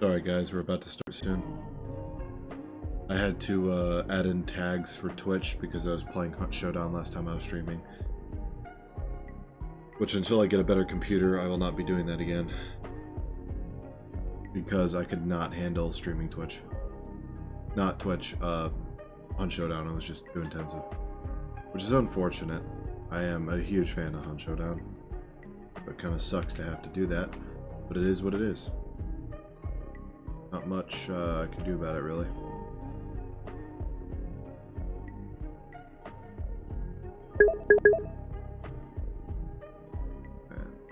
Sorry guys, we're about to start soon. I had to add in tags for Twitch because I was playing Hunt Showdown last time I was streaming. Which, until I get a better computer, I will not be doing that again. Because I could not handle streaming Twitch. Not Twitch, Hunt Showdown, it was just too intensive. Which is unfortunate. I am a huge fan of Hunt Showdown. It kind of sucks to have to do that, but it is what it is. Not much I can do about it, really.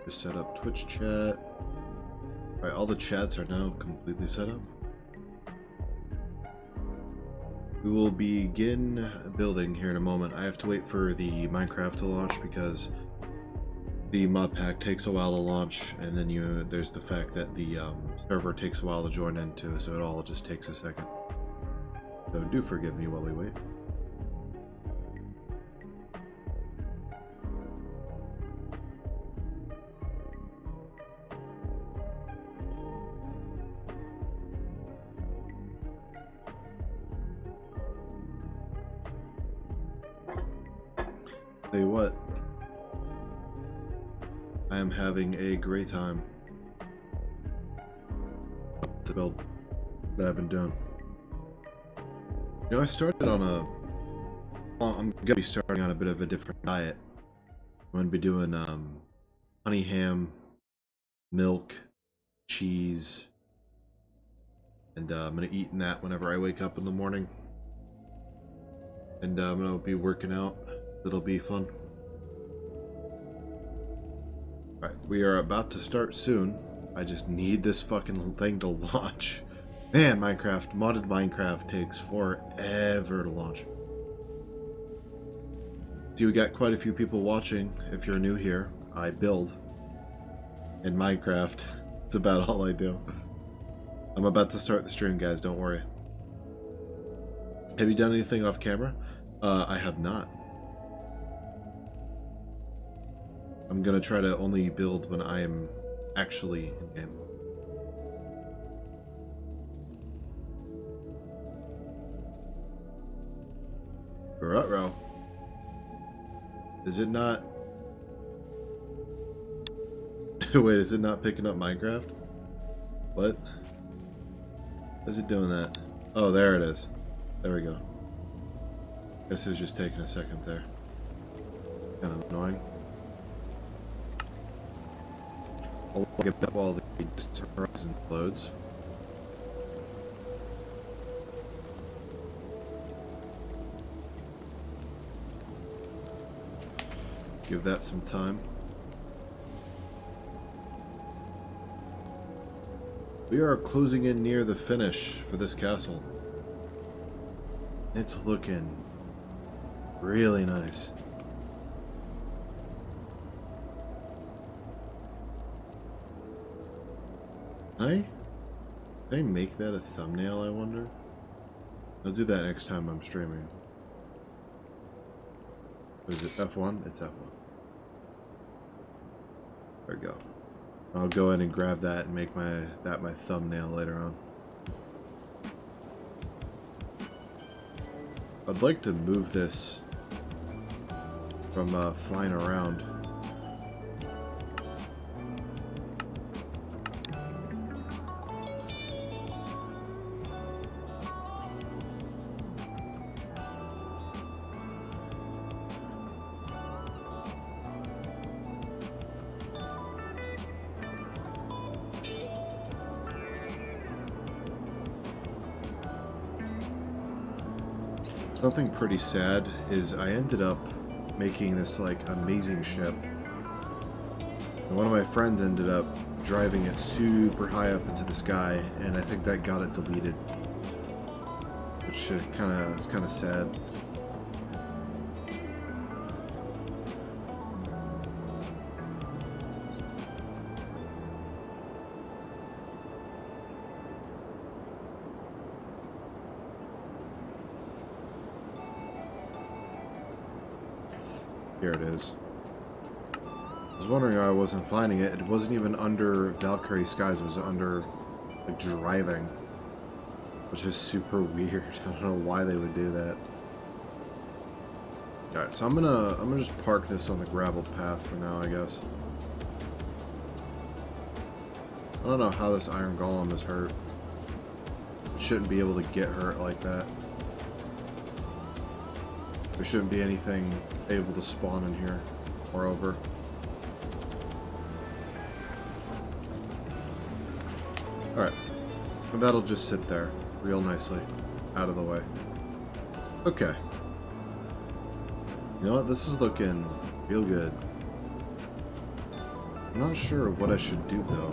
Just set up Twitch chat. Alright, all the chats are now completely set up. We will begin building here in a moment. I have to wait for the Minecraft to launch because the mod pack takes a while to launch, and then there's the fact that the server takes a while to join into, so it all just takes a second. So do forgive me while we wait. Tell you what, I am having a great time. The build that I've been doing. You know, I started on I'm gonna be starting on a bit of a different diet. I'm gonna be doing honey ham, milk, cheese, and I'm gonna eat that whenever I wake up in the morning. And I'm gonna be working out. It'll be fun. Alright, we are about to start soon. I just need this fucking thing to launch. Man, modded Minecraft takes forever to launch. See, we got quite a few people watching. If you're new here, I build in Minecraft. It's about all I do. I'm about to start the stream, guys, don't worry. Have you done anything off camera? I have not. I'm gonna try to only build when I am actually in game. Ruh-roh. Is it not? Wait, is it not picking up Minecraft? What? Is it doing that? Oh, there it is. There we go. Guess it was just taking a second there. Kind of annoying. I'll get up while the horizon loads. Give that some time. We are closing in near the finish for this castle. It's looking really nice. Can I make that a thumbnail, I wonder? I'll do that next time I'm streaming. Is it F1? It's F1. There we go. I'll go in and grab that and make that my thumbnail later on. I'd like to move this from flying around. Something pretty sad is I ended up making this like amazing ship, and one of my friends ended up driving it super high up into the sky, and I think that got it deleted, which is kind of sad. Here it is. I was wondering why I wasn't finding it. It wasn't even under Valkyrie Skies. It was under the like driving, which is super weird. I don't know why they would do that. Alright, so I'm gonna just park this on the gravel path for now, I guess. I don't know how this iron golem is hurt. It shouldn't be able to get hurt like that. There shouldn't be anything able to spawn in here. Moreover. Alright. And that'll just sit there real nicely. Out of the way. Okay. You know what? This is looking real good. I'm not sure what I should do though.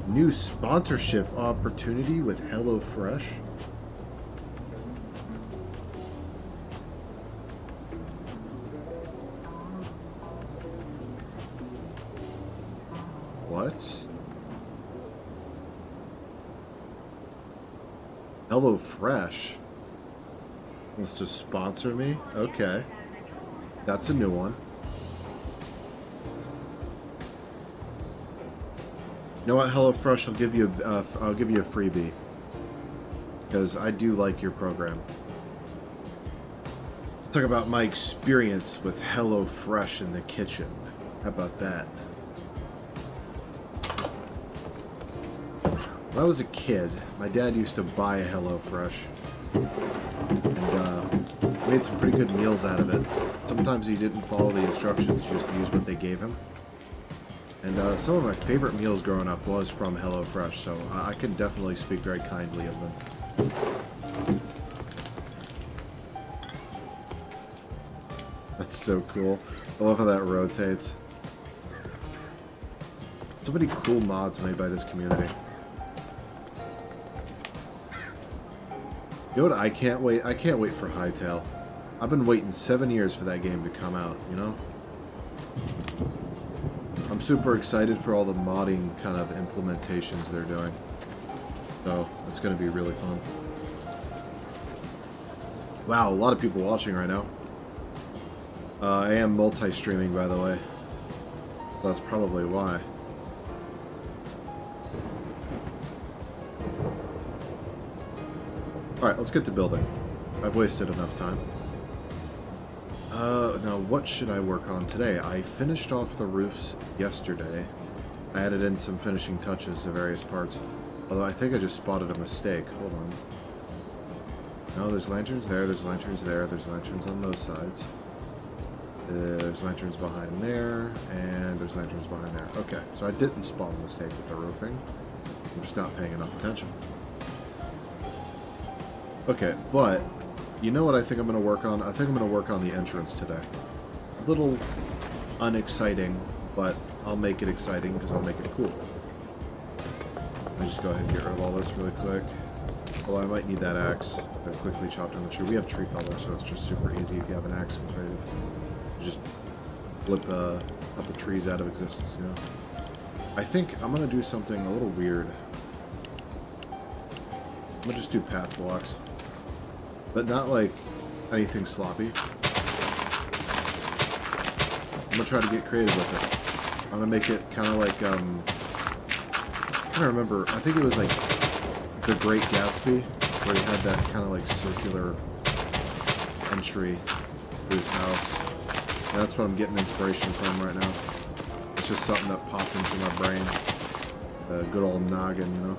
New sponsorship opportunity with HelloFresh. What? HelloFresh wants to sponsor me? Okay. That's a new one. You know what, HelloFresh, I'll give you a freebie. Because I do like your program. Talk about my experience with HelloFresh in the kitchen. How about that? When I was a kid, my dad used to buy HelloFresh. And made some pretty good meals out of it. Sometimes he didn't follow the instructions, just used what they gave him. And some of my favorite meals growing up was from HelloFresh, so I can definitely speak very kindly of them. That's so cool. I love how that rotates. So many cool mods made by this community. You know what I can't wait? I can't wait for Hytale. I've been waiting 7 years for that game to come out, you know? I'm super excited for all the modding kind of implementations they're doing. So, it's going to be really fun. Wow, a lot of people watching right now. I am multi-streaming, by the way. That's probably why. Alright, let's get to building. I've wasted enough time. Now what should I work on today? I finished off the roofs yesterday. I added in some finishing touches to various parts. Although I think I just spotted a mistake. Hold on. No, there's lanterns there, there's lanterns there, there's lanterns on those sides. There's lanterns behind there, and there's lanterns behind there. Okay, so I didn't spot a mistake with the roofing. I'm just not paying enough attention. Okay, but you know what I think I'm going to work on? I think I'm going to work on the entrance today. A little unexciting, but I'll make it exciting because I'll make it cool. Let me just go ahead and get rid of all this really quick. Although I might need that axe to quickly chop down the tree. We have tree feller, so it's just super easy if you have an axe in creative. You just flip a couple trees out of existence, you know? I think I'm going to do something a little weird. I'm going to just do path blocks. But not like anything sloppy. I'm gonna try to get creative with it. I'm gonna make it kind of like, I'm trying to remember, I think it was like The Great Gatsby, where he had that kind of like circular entry to his house. And that's what I'm getting inspiration from right now. It's just something that popped into my brain. A good old noggin, you know?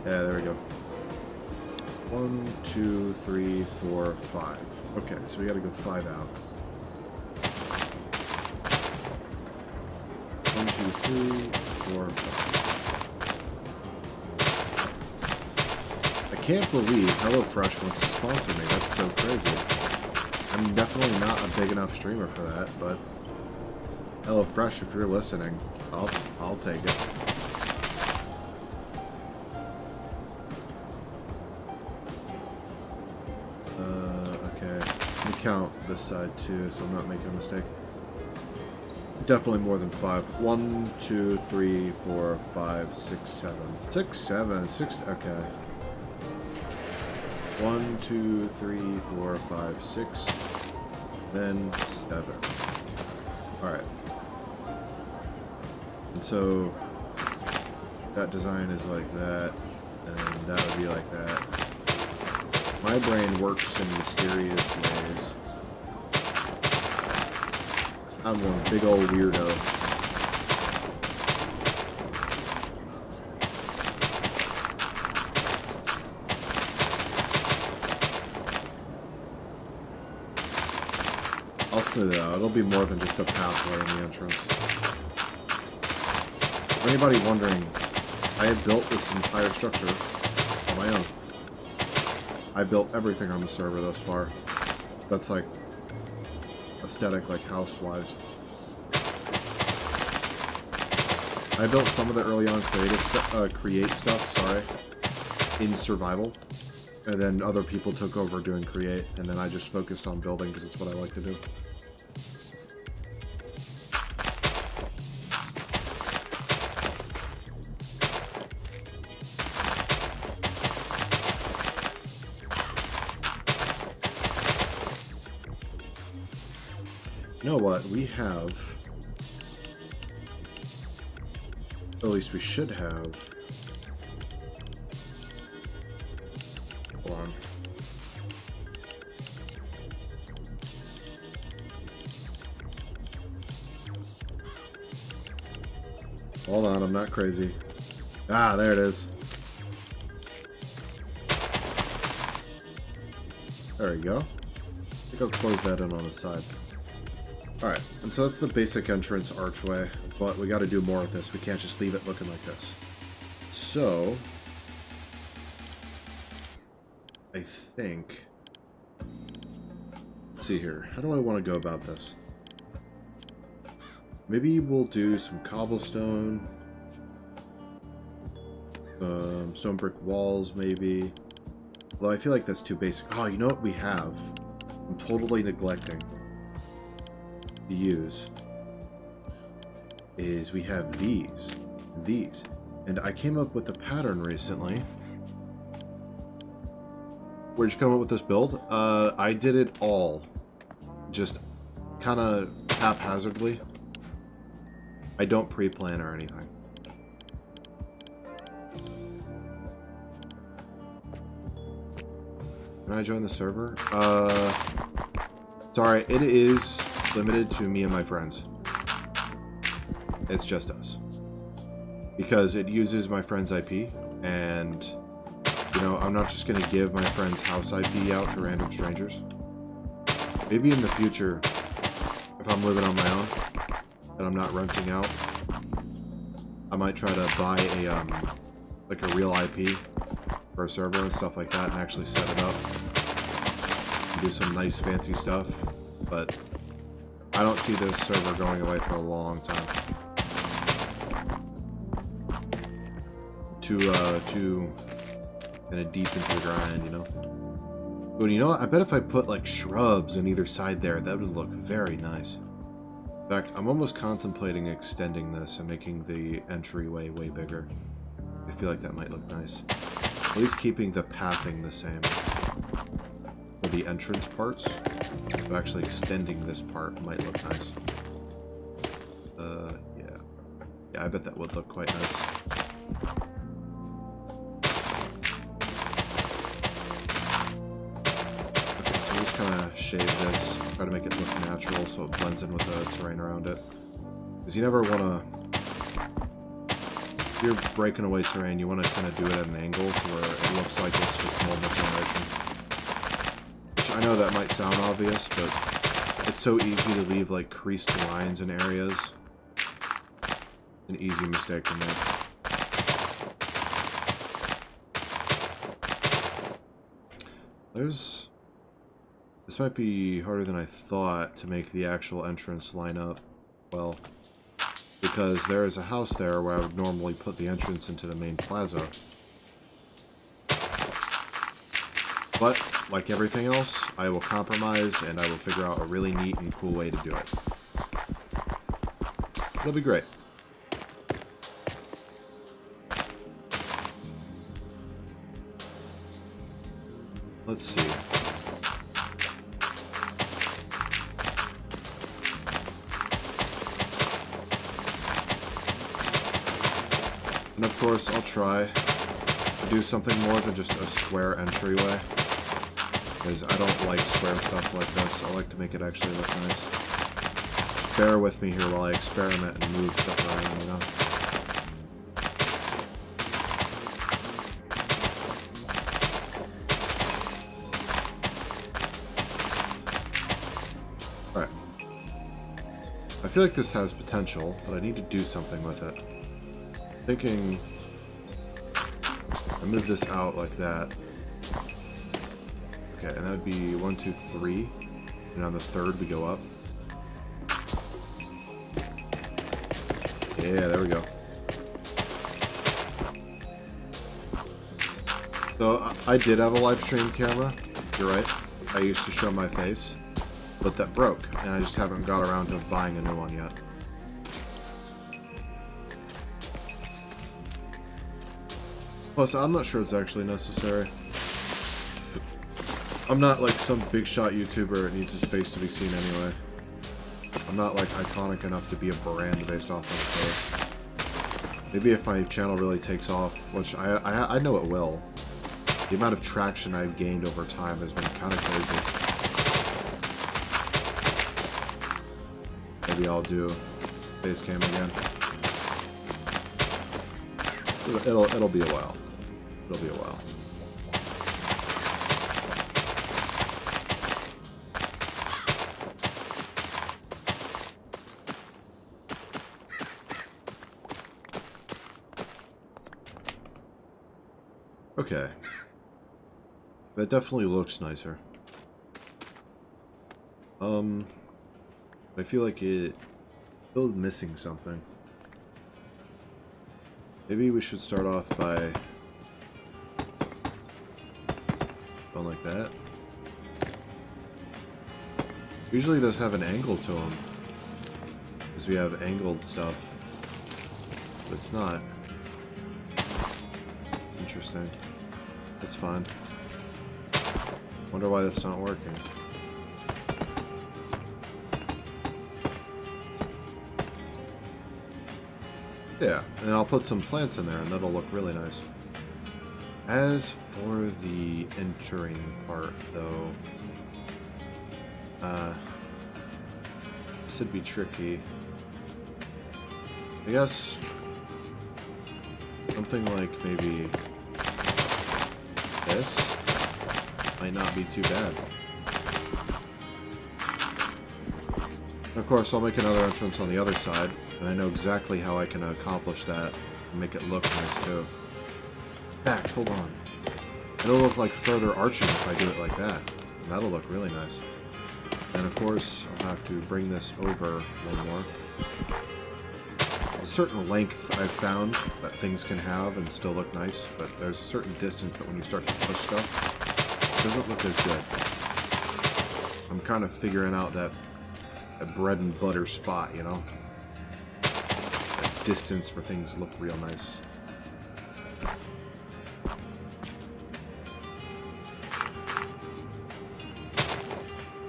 Yeah, there we go. 1, 2, 3, 4, 5. Okay, so we gotta go 5 out. 1, 2, 3, 4, 5. I can't believe HelloFresh wants to sponsor me. That's so crazy. I'm definitely not a big enough streamer for that, but HelloFresh, if you're listening, I'll take it. Count this side too, so I'm not making a mistake. Definitely more than 5. 1, 2, 3, 4, 5, 6, 7. 6, 7, 6. Okay. 1, 2, 3, 4, 5, 6, then 7. Alright. And so that design is like that, and that would be like that. My brain works in mysterious ways. I'm one big old weirdo. I'll smooth it out. It'll be more than just a pathway in the entrance. For anybody wondering, I have built this entire structure on my own. I built everything on the server thus far. That's like aesthetic, like house-wise. I built some of the early on create stuff, in survival, and then other people took over doing create, and then I just focused on building because it's what I like to do. You know what? We have, at least we should have. Hold on. Hold on, I'm not crazy. Ah, there it is. There we go. I think I'll close that in on the side. Alright, and so that's the basic entrance archway, but we gotta do more with this. We can't just leave it looking like this. So, I think, let's see here. How do I want to go about this? Maybe we'll do some cobblestone, stone brick walls maybe. Although I feel like that's too basic. Oh, you know what we have? I'm totally neglecting to use is we have these, and I came up with a pattern recently. Where'd you come up with this build? I did it all just kind of haphazardly. I don't pre-plan or anything. Can I join the server? Sorry, it is limited to me and my friends. It's just us. Because it uses my friend's IP, and, you know, I'm not just going to give my friend's house IP out to random strangers. Maybe in the future, if I'm living on my own, and I'm not renting out, I might try to buy a, like a real IP for a server and stuff like that, and actually set it up. And do some nice fancy stuff, but I don't see this server going away for a long time. Too kind of deep into the grind, you know? But you know what? I bet if I put like shrubs on either side there, that would look very nice. In fact, I'm almost contemplating extending this and making the entryway way bigger. I feel like that might look nice. At least keeping the pathing the same for the entrance parts. But actually extending this part might look nice. Yeah. Yeah, I bet that would look quite nice. Okay, so just kind of shade this. Try to make it look natural so it blends in with the terrain around it. Because you never want to... If you're breaking away terrain, you want to kind of do it at an angle to where it looks like it's just normal generation. Which I know that might sound obvious, but it's so easy to leave like creased lines in areas. An easy mistake to make. This might be harder than I thought to make the actual entrance line up well. Because there is a house there where I would normally put the entrance into the main plaza. But, like everything else, I will compromise and I will figure out a really neat and cool way to do it. It'll be great. Let's see. And of course, I'll try to do something more than just a square entryway, because I don't like square stuff like this. I like to make it actually look nice. Just bear with me here while I experiment and move stuff around, you know? Alright. I feel like this has potential, but I need to do something with it. I'm thinking I move this out like that. Okay, and that would be 1, 2, 3. And on the third we go up. Yeah, there we go. So I did have a live stream camera. You're right. I used to show my face, but that broke, and I just haven't got around to buying a new one yet. Plus, I'm not sure it's actually necessary. I'm not like some big shot YouTuber that needs his face to be seen anyway. I'm not like iconic enough to be a brand based off my face. Maybe if my channel really takes off, which I know it will. The amount of traction I've gained over time has been kind of crazy. Maybe I'll do face cam again. It'll be a while. It'll be a while. Okay. That definitely looks nicer. I feel like it's still missing something. Maybe we should start off by going like that. Usually those have an angle to them, because we have angled stuff. But it's not. Interesting. That's fine. Wonder why that's not working. Yeah, and then I'll put some plants in there, and that'll look really nice. As for the entering part, though, this would be tricky. I guess something like maybe this might not be too bad. And of course, I'll make another entrance on the other side, and I know exactly how I can accomplish that and make it look nice too. Back, hold on. It'll look like further arching if I do it like that. And that'll look really nice. And of course, I'll have to bring this over one more. A certain length I've found that things can have and still look nice, but there's a certain distance that when you start to push stuff, it doesn't look as good. I'm kind of figuring out that bread and butter spot, you know? That distance where things look real nice.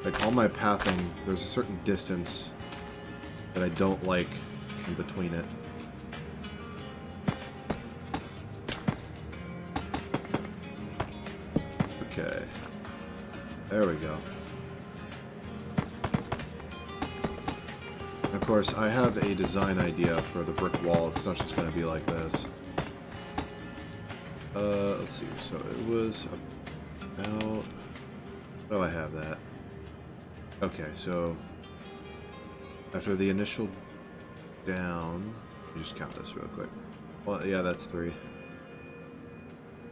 Like all my pathing, there's a certain distance that I don't like in between it. Okay. There we go. And of course, I have a design idea for the brick wall. It's not just going to be like this. Let's see. So it was about... How do I have that? Okay, so after the initial down, you just count this real quick. Well, yeah, that's 3.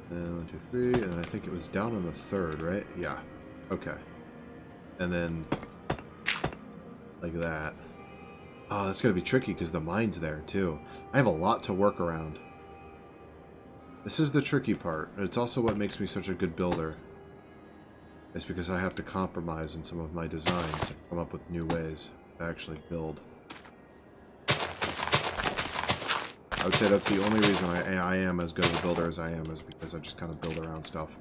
And 1, 2, 3, and then I think it was down on the 3rd, right? Yeah. Okay. And then like that. Oh, that's gonna be tricky because the mine's there too. I have a lot to work around. This is the tricky part, and it's also what makes me such a good builder. It's because I have to compromise in some of my designs and come up with new ways to actually build. I would say that's the only reason I am as good of a builder as I am, is because I just kind of build around stuff.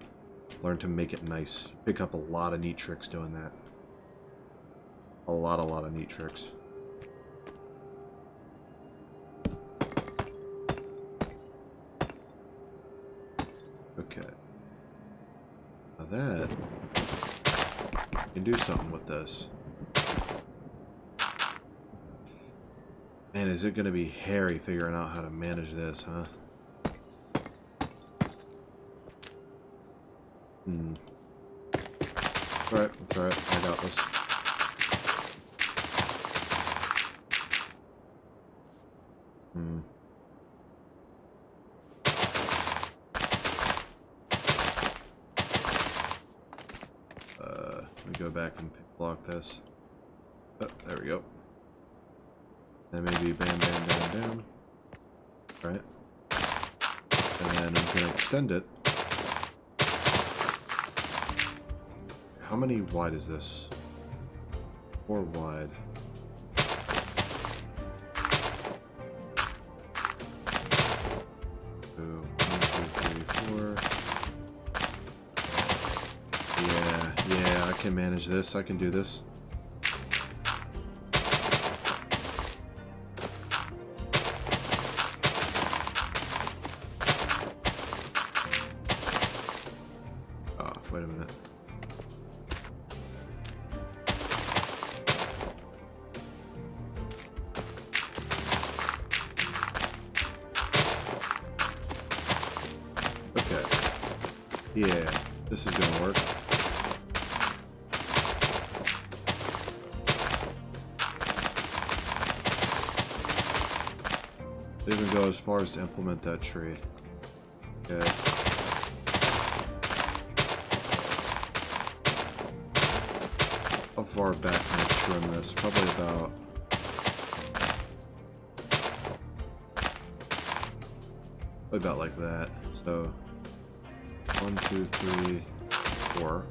Learn to make it nice. Pick up a lot of neat tricks doing that. A lot of neat tricks. Okay. Now that... I can do something with this. Man, is it going to be hairy figuring out how to manage this, huh? Alright, it's alright. I got this. Let me go back and block this. Oh, there we go. And maybe bam, bam, bam, bam. Right. And then I'm going to extend it. How many wide is this? 4 wide. So, 1, 2, 3, 4. Yeah, I can manage this. I can do this. Oh, wait a minute. Okay. Yeah, this is gonna work. They even go as far as to implement that tree. Okay. How far back can I trim this? Probably about like that. So 1, 2, 3, 4.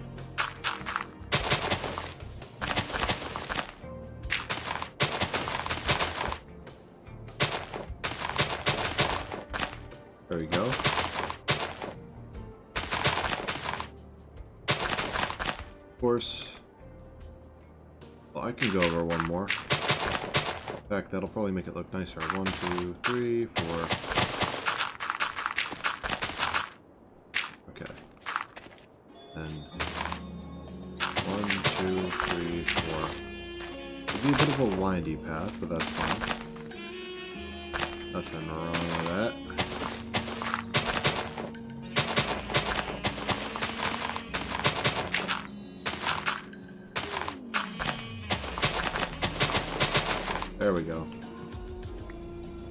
There we go. Of course. Well, I can go over one more. In fact, that'll probably make it look nicer. 1, 2, 3, 4. Okay. And 1, 2, 3, 4. It'll be a bit of a windy path, but that's fine. Nothing wrong with that. There we go.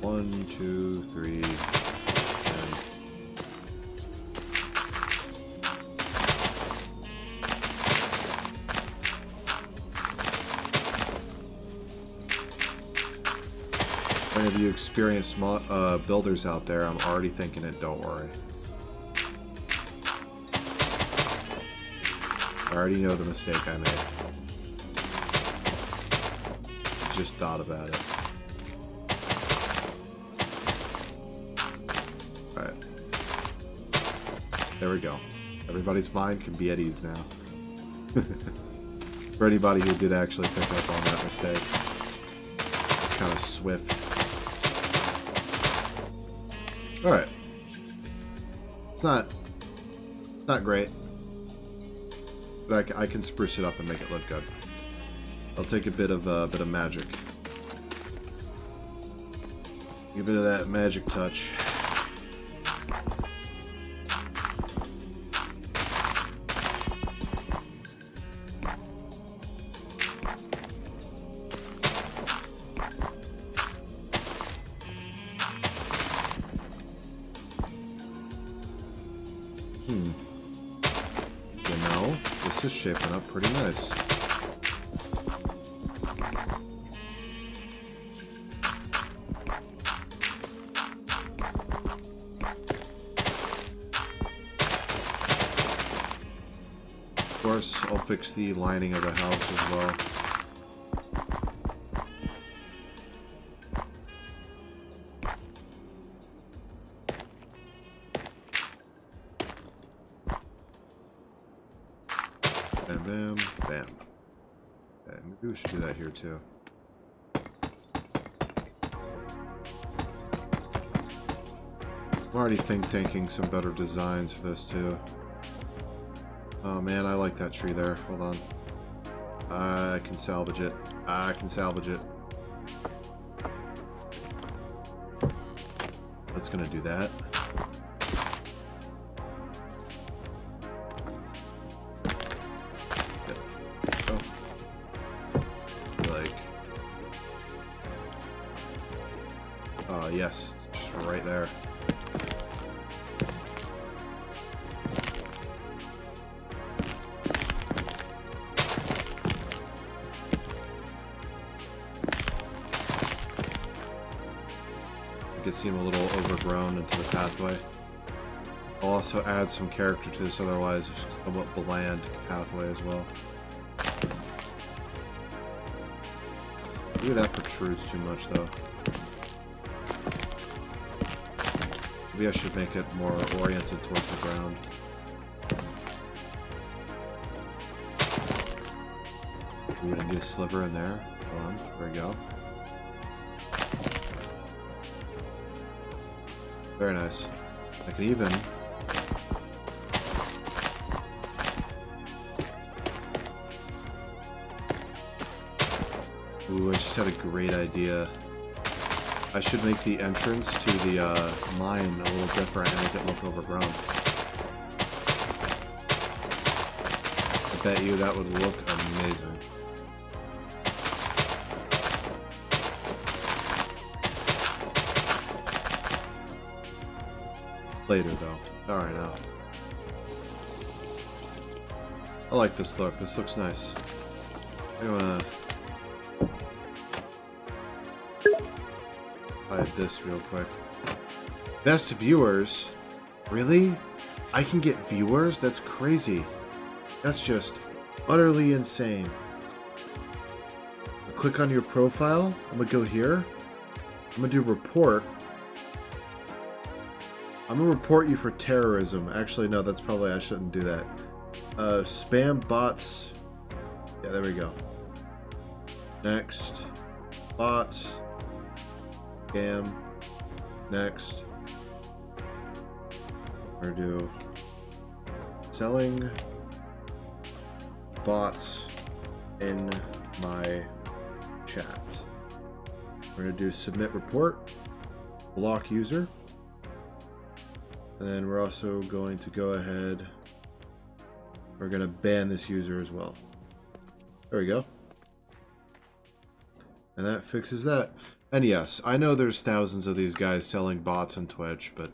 1, 2, 3, and any of you experienced builders out there, I'm already thinking it, don't worry. I already know the mistake I made. Just thought about it. Alright. There we go. Everybody's mind can be at ease now. For anybody who did actually pick up on that mistake. It's kind of swift. Alright. It's not great. But I can spruce it up and make it look good. I'll take a bit of magic. Give a bit of that magic touch. You know, this is shaping up pretty nice. Of course, I'll fix the lining of the house as well. bam, bam. Okay, maybe we should do that here too. I'm already tanking some better designs for this too. Oh man, I like that tree there. Hold on. I can salvage it. I can salvage it. That's gonna do that. Yes, it's just right there. It could seem a little overgrown into the pathway. I'll also add some character to this, otherwise it's a somewhat bland pathway as well. Maybe that protrudes too much though. Maybe I should make it more oriented towards the ground. We're gonna get a sliver in there. Hold on, there we go. Very nice. I can even ooh, I just had a great idea. I should make the entrance to the mine a little different and make it look overgrown. I bet you that would look amazing. Later though. Alright now. I like this look. This looks nice. I'm gonna hide this real quick. Best viewers? Really? I can get viewers? That's crazy. That's just utterly insane. Click on your profile. I'm gonna go here. I'm gonna do report. I'm gonna report you for terrorism. Actually, no, that's probably, I shouldn't do that. Spam bots. Yeah, there we go. Next. Bots. Scam. Next. We're gonna do selling bots in my chat. We're gonna do submit report, block user, and then we're also going to go ahead. We're gonna ban this user as well. There we go. And that fixes that. And yes, I know there's thousands of these guys selling bots on Twitch, but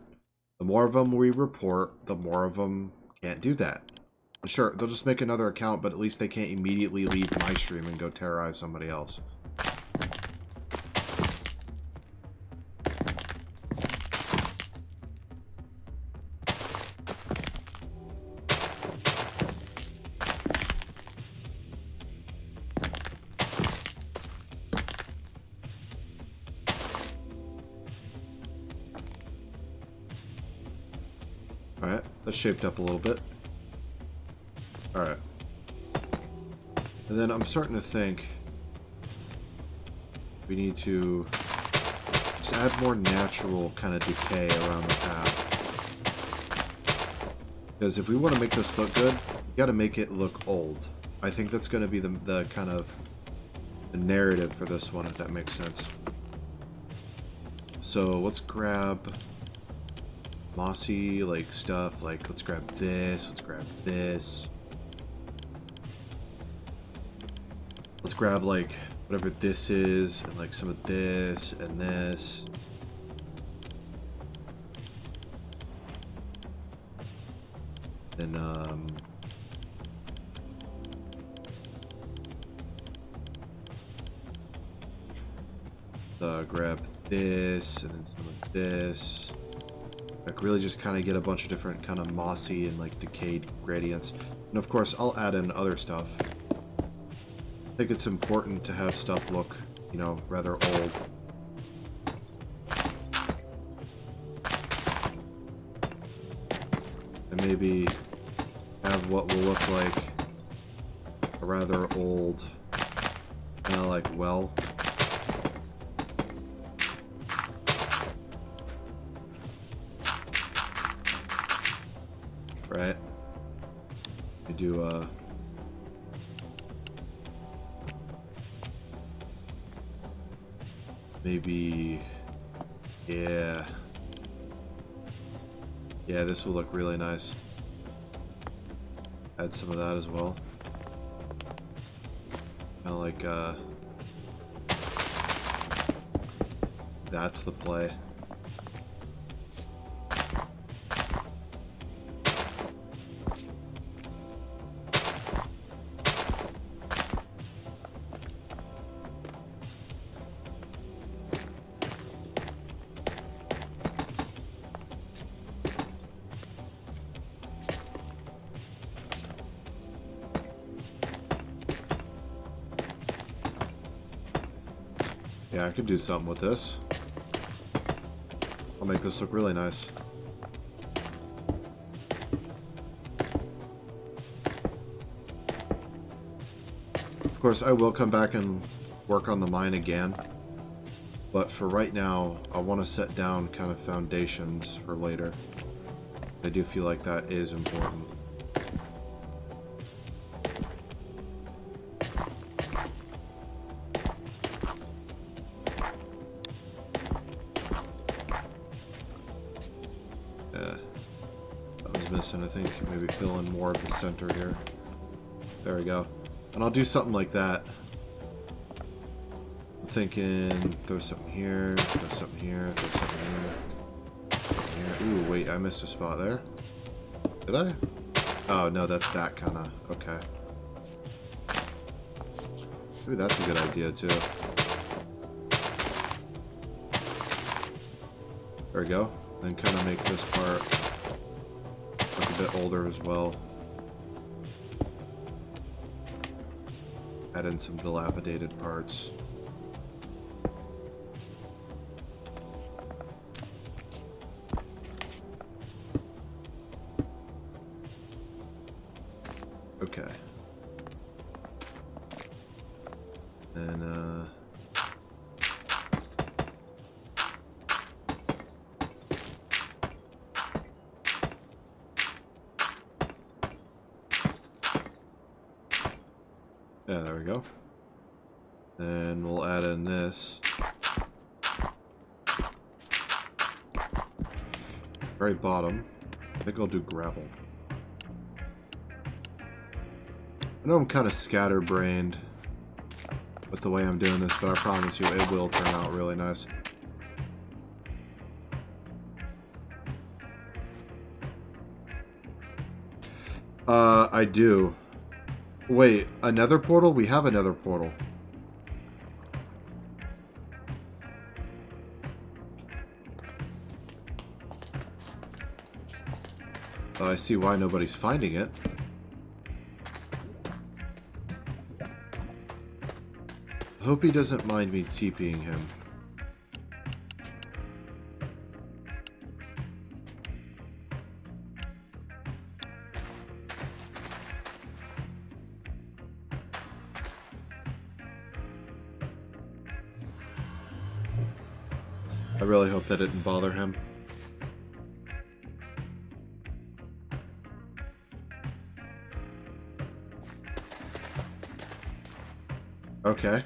the more of them we report, the more of them can't do that. Sure, they'll just make another account, but at least they can't immediately leave my stream and go terrorize somebody else. Alright, that's shaped up a little bit. Alright. And then I'm starting to think we need to just add more natural kind of decay around the path. Because if we want to make this look good, we got to make it look old. I think that's going to be the kind of the narrative for this one, if that makes sense. So let's grab mossy like stuff, like let's grab this, let's grab this. Let's grab like whatever this is, and like some of this and this. Then grab this and then some of this. Like really just kind of get a bunch of different kind of mossy and like decayed gradients. And of course I'll add in other stuff. I think it's important to have stuff look, you know, rather old. And maybe have what will look like a rather old kind of like well. Right? We do maybe, yeah, this will look really nice. Add some of that as well. Kind of like that's the play. Yeah, I could do something with this. I'll make this look really nice. Of course, I will come back and work on the mine again. But for right now, I want to set down kind of foundations for later. I do feel like that is important. And I think maybe fill in more of the center here. There we go. And I'll do something like that. I'm thinking throw something here, throw something here, throw something here. Ooh, wait, I missed a spot there. Did I? Oh, no, that's that kind of... Okay. Maybe that's a good idea, too. There we go. And kind of make this part a bit older as well. Add in some dilapidated parts. Okay. And yeah, there we go. And we'll add in this. Very bottom. I think I'll do gravel. I know I'm kind of scatterbrained with the way I'm doing this, but I promise you it will turn out really nice. I do. Wait, another portal? We have another portal. I see why nobody's finding it. I hope he doesn't mind me TPing him. I really hope that didn't bother him. Okay.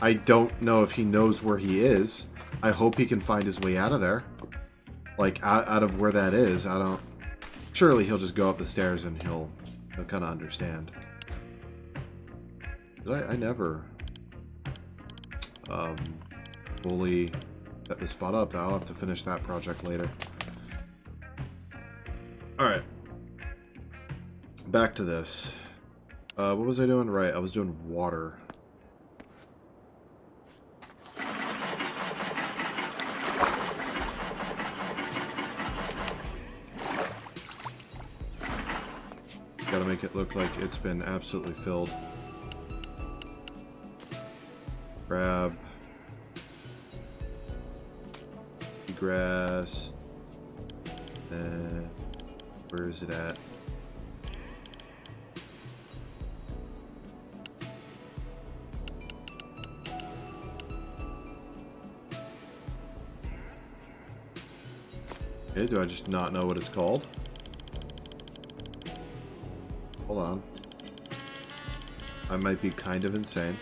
I don't know if he knows where he is. I hope he can find his way out of there. Like, out of where that is. I don't... Surely he'll just go up the stairs and he'll kind of understand. Did I never... fully set the spot up. I'll have to finish that project later. Alright. Back to this. What was I doing? Right, I was doing water. Gotta make it look like it's been absolutely filled. Grab grass. And where is it at? Okay, do I just not know what it's called? Hold on. I might be kind of insane.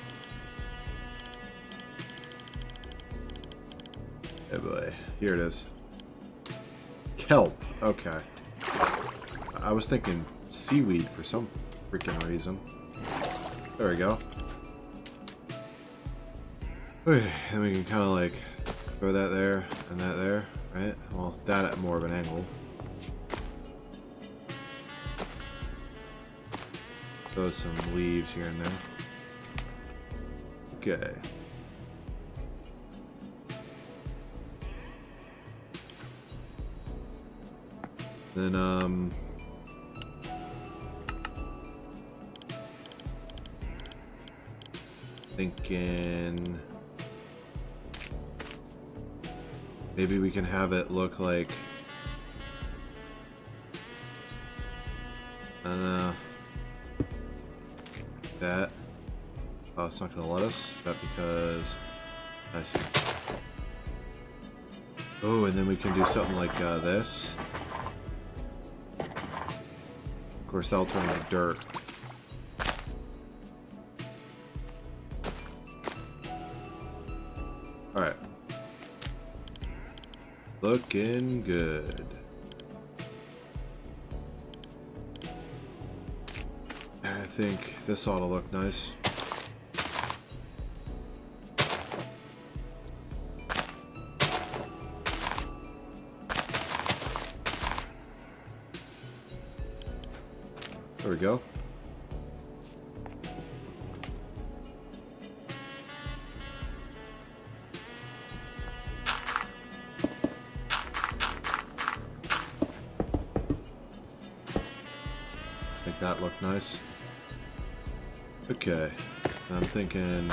Oh boy, here it is. Kelp, okay. I was thinking seaweed for some freaking reason. There we go. Then we can kind of like throw that there and that there, right? Well, that at more of an angle. Throw some leaves here and there. Okay. Then, thinking maybe we can have it look like, I don't know, that. Oh, it's not gonna let us. Is that because I see? Oh, and then we can do something like this. Of course, that'll turn into dirt. Alright. Looking good. I think this ought to look nice. There we go. Make that look nice. Okay, I'm thinking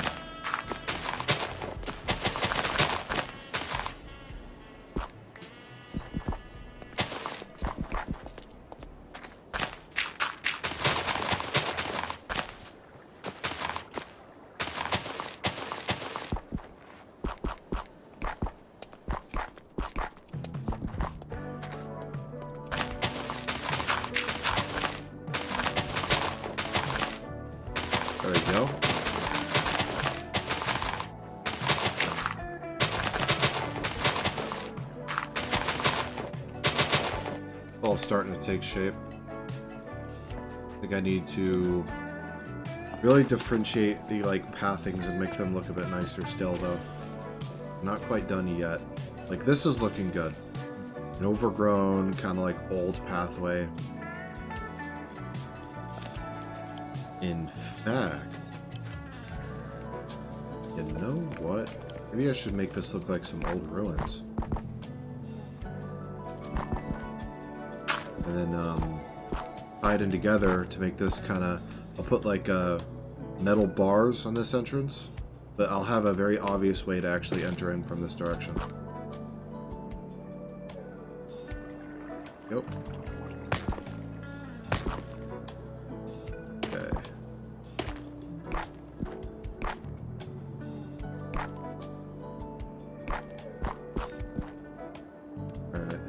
there we go. All starting to take shape. I think I need to really differentiate the like pathings and make them look a bit nicer still though. Not quite done yet. Like this is looking good. An overgrown, kind of like old pathway. In fact, you know what? Maybe I should make this look like some old ruins. And then tie it in together to make this kind of, I'll put like metal bars on this entrance, but I'll have a very obvious way to actually enter in from this direction. Yep. Okay. Alright.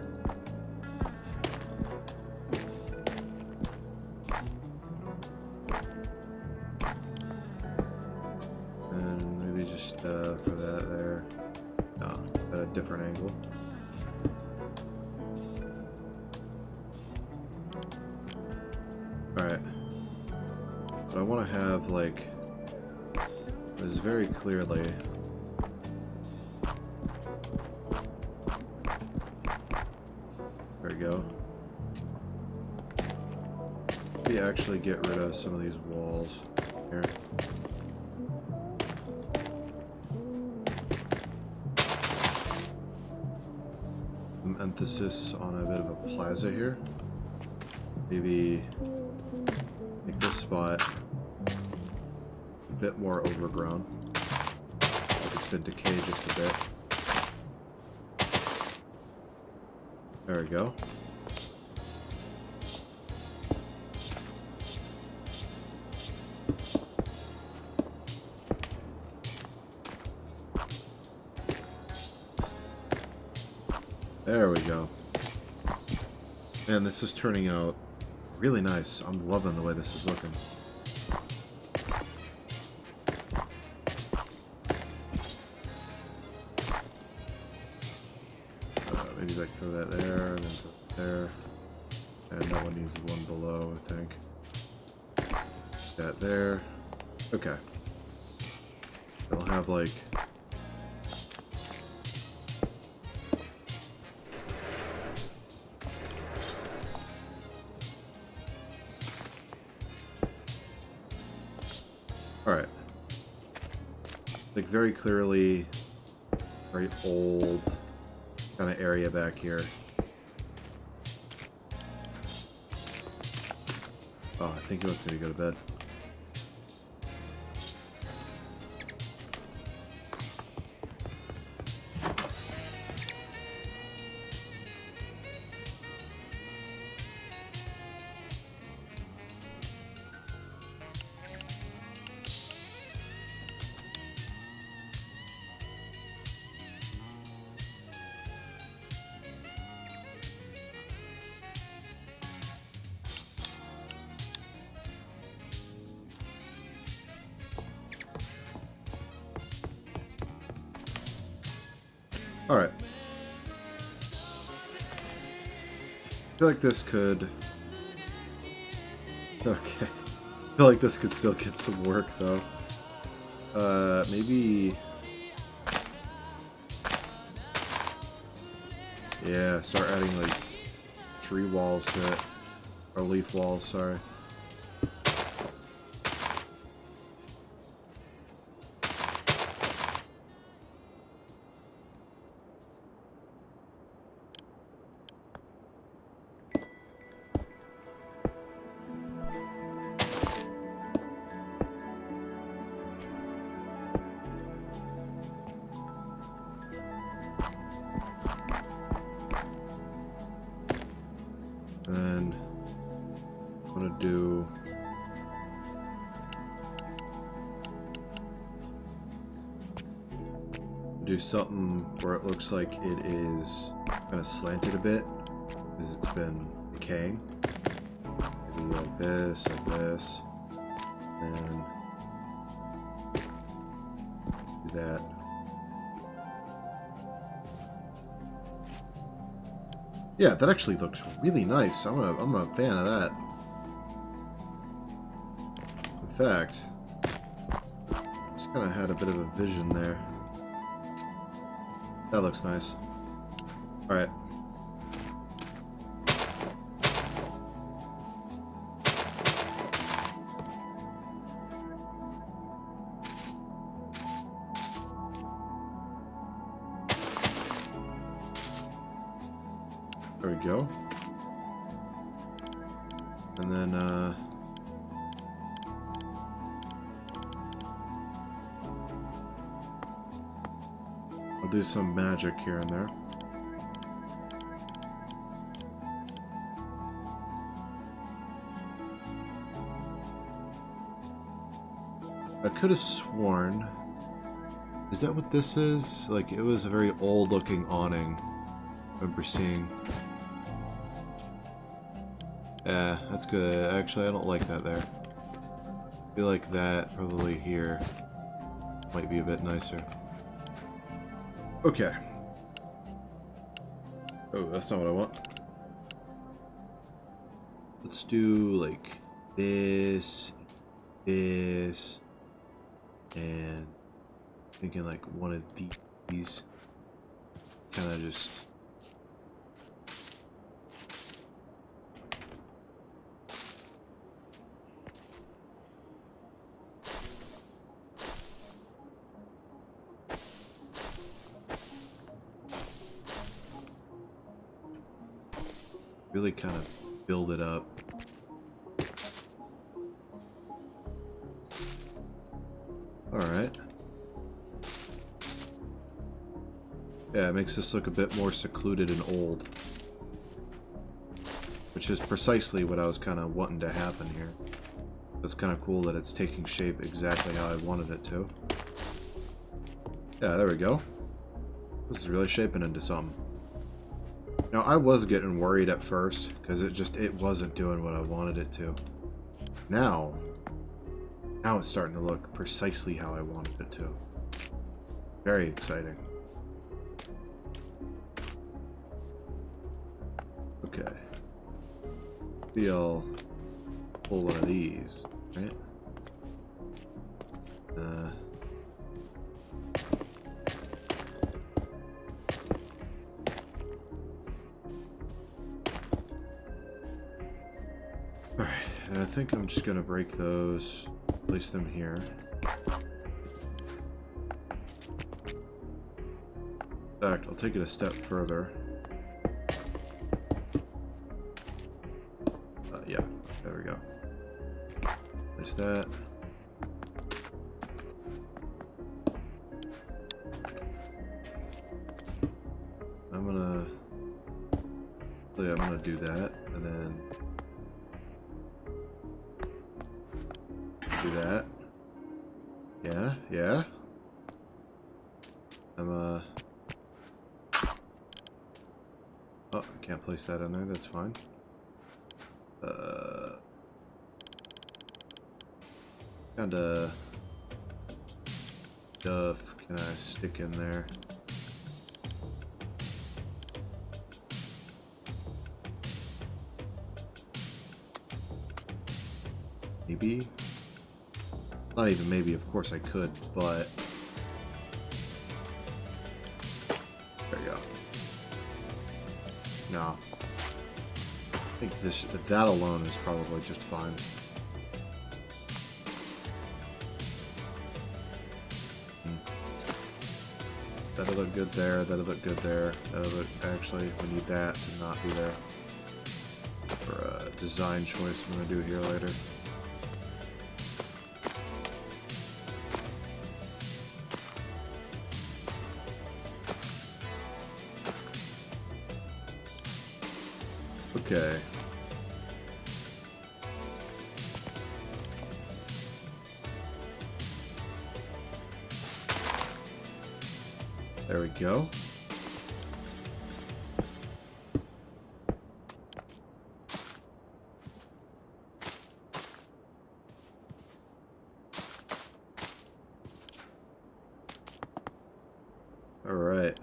And maybe just throw that there. No, at a different angle. Alright. But I want to have, like, this very clearly. There we go. Maybe actually get rid of some of these walls here. Some emphasis on a bit of a plaza here. Maybe make this spot a bit more overgrown. Like it's been decayed just a bit. There we go. There we go. Man, this is turning out really nice. I'm loving the way this is looking. Maybe like throw that there, and then throw it there. And that one needs the one below, I think. That there. Okay. It'll have like... Alright. Like very clearly, very old kind of area back here. Oh, I think he wants me to go to bed. Alright. I feel like this could... Okay. I feel like this could still get some work, though. Maybe... Yeah, start adding, like, tree walls to it. Or leaf walls, sorry. Then I'm gonna do something where it looks like it is kind of slanted a bit because it's been decaying. Maybe like this, and do that. Yeah, that actually looks really nice. I'm a fan of that. In fact, just kind of had a bit of a vision there. That looks nice. All right. There we go. And then, I'll do some magic here and there. I could have sworn... Is that what this is? Like, it was a very old-looking awning. I remember seeing... Yeah, that's good. Actually, I don't like that there. I feel like that probably here might be a bit nicer. Okay. Oh, that's not what I want. Let's do like this, this, and thinking like one of these. Kind of just... really kind of build it up. Alright. Yeah, it makes this look a bit more secluded and old. Which is precisely what I was kind of wanting to happen here. It's kind of cool that it's taking shape exactly how I wanted it to. Yeah, there we go. This is really shaping into something. Now, I was getting worried at first, because it wasn't doing what I wanted it to. Now it's starting to look precisely how I wanted it to. Very exciting. Okay. Maybe I'll pull one of these, right? Alright, and I think I'm just gonna break those, place them here. In fact, I'll take it a step further. Yeah, there we go. Place that. I'm gonna do that, and then do that. Yeah. Oh, I can't place that in there, that's fine. Kinda stuff can I stick in there? Maybe? Not even maybe, of course I could, but there you go. No. I think that alone is probably just fine. That'll look good there, that'll look good there. That'll look, actually, we need that to not be there. For a design choice I'm gonna do here later. Okay. There we go. All right.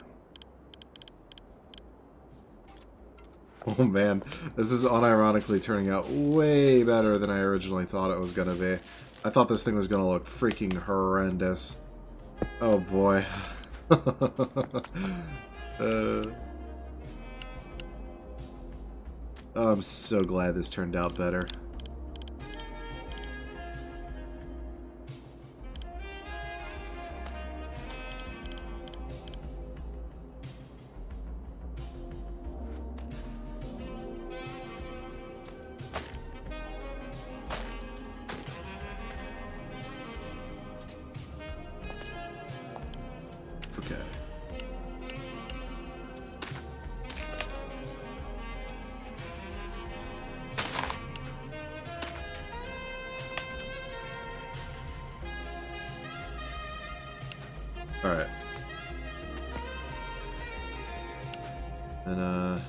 Oh man, this is unironically turning out way better than I originally thought it was gonna be. I thought this thing was gonna look freaking horrendous. Oh boy. I'm so glad this turned out better. Okay. All right. And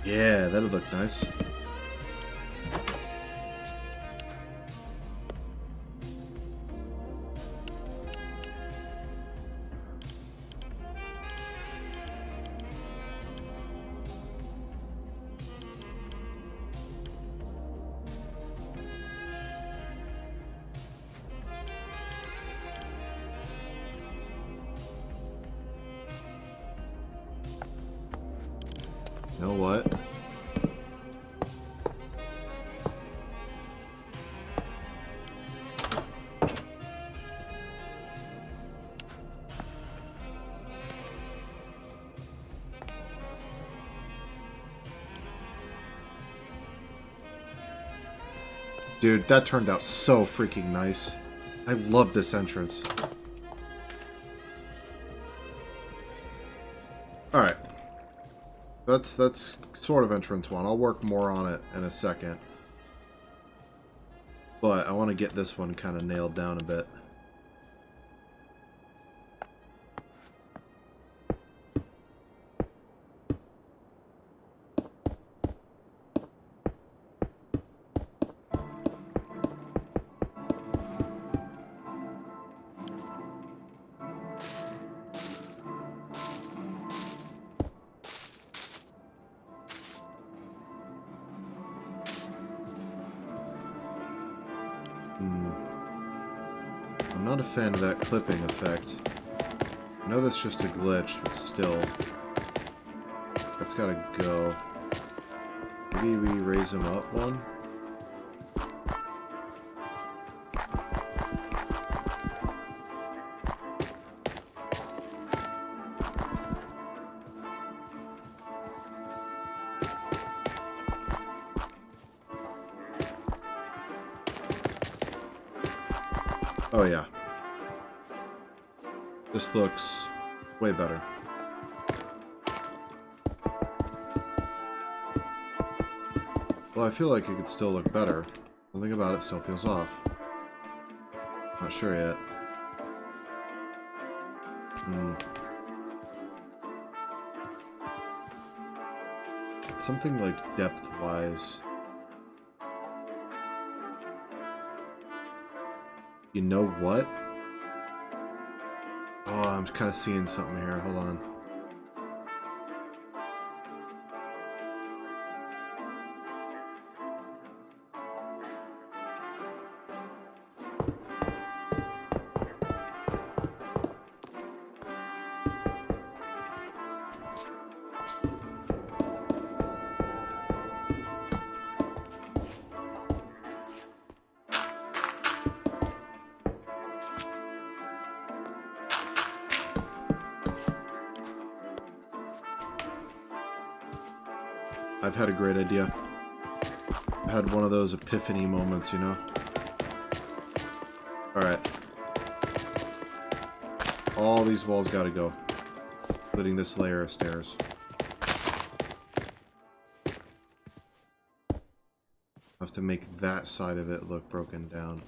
yeah, that'll look nice. You know what? Dude, that turned out so freaking nice. I love this entrance. Alright. That's sort of entrance one. I'll work more on it in a second. But I want to get this one kind of nailed down a bit. not a fan of that clipping effect. I know that's just a glitch, but still. That's gotta go. Maybe we raise him up one? Oh yeah. This looks way better. Well, I feel like it could still look better. Something about it still feels off. Not sure yet. Something like depth-wise. You know what? Oh, I'm kind of seeing something here. Hold on. I've had a great idea. I had one of those epiphany moments, you know? Alright. All these walls gotta go. Including this layer of stairs. I have to make that side of it look broken down.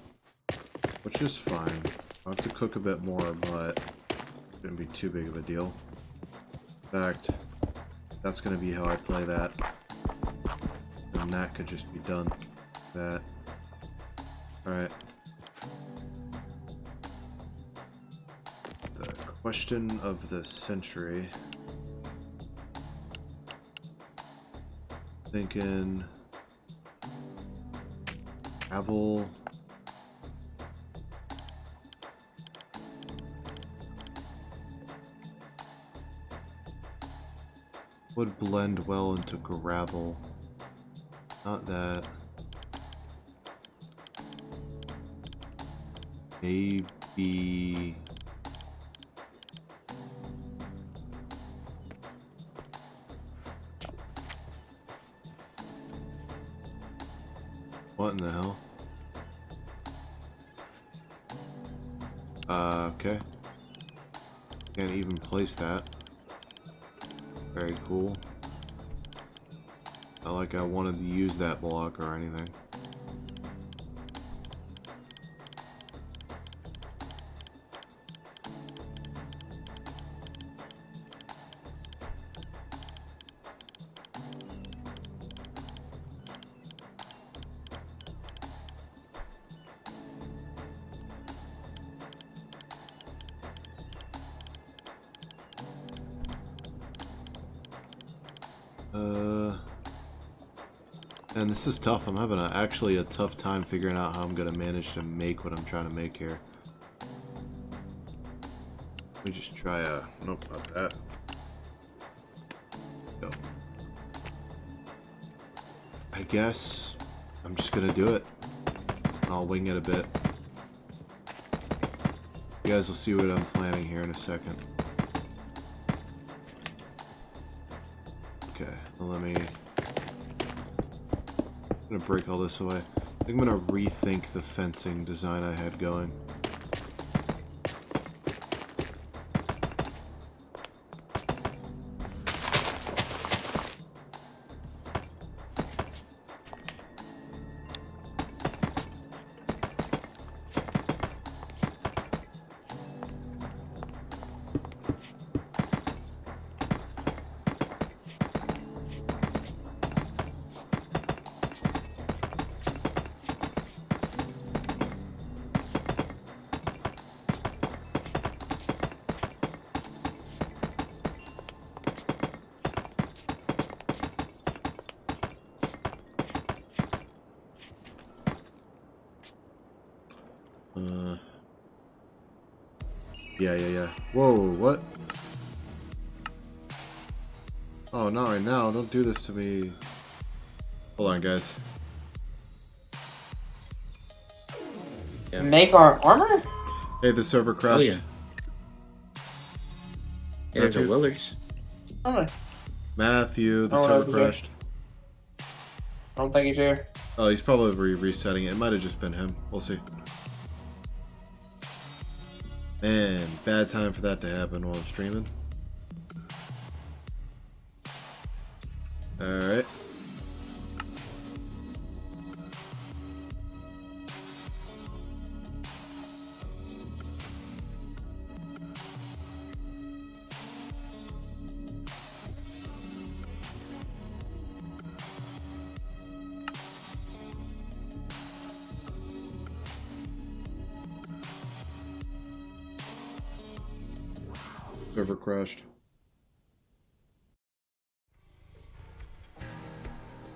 Which is fine. I'll have to cook a bit more, but it shouldn't be too big of a deal. In fact, that's gonna be how I play that. And that could just be done. That. Alright. The question of the century. Thinking gravel. Would blend well into gravel. Not that. Maybe. What in the hell? Okay. Can't even place that. Very cool. Not like I wanted to use that block or anything. And this is tough. I'm having actually a tough time figuring out how I'm going to manage to make what I'm trying to make here. Let me just try a... Nope, not that. Go. I guess I'm just going to do it. And I'll wing it a bit. You guys will see what I'm planning here in a second. Okay, well, let me... I'm gonna break all this away. I think I'm gonna rethink the fencing design I had going. Yeah. Whoa, what? Oh, not right now. Don't do this to me. Hold on, guys. Yeah. Make our armor? Hey, the server crashed. Oh, yeah. Yeah, there's a Matthew? Willer's. Oh, Matthew, the Oh, server that's okay. crashed. I don't think he's here. Oh, he's probably resetting it. It might have just been him. We'll see. Man, bad time for that to happen while I'm streaming. Alright. Server crashed.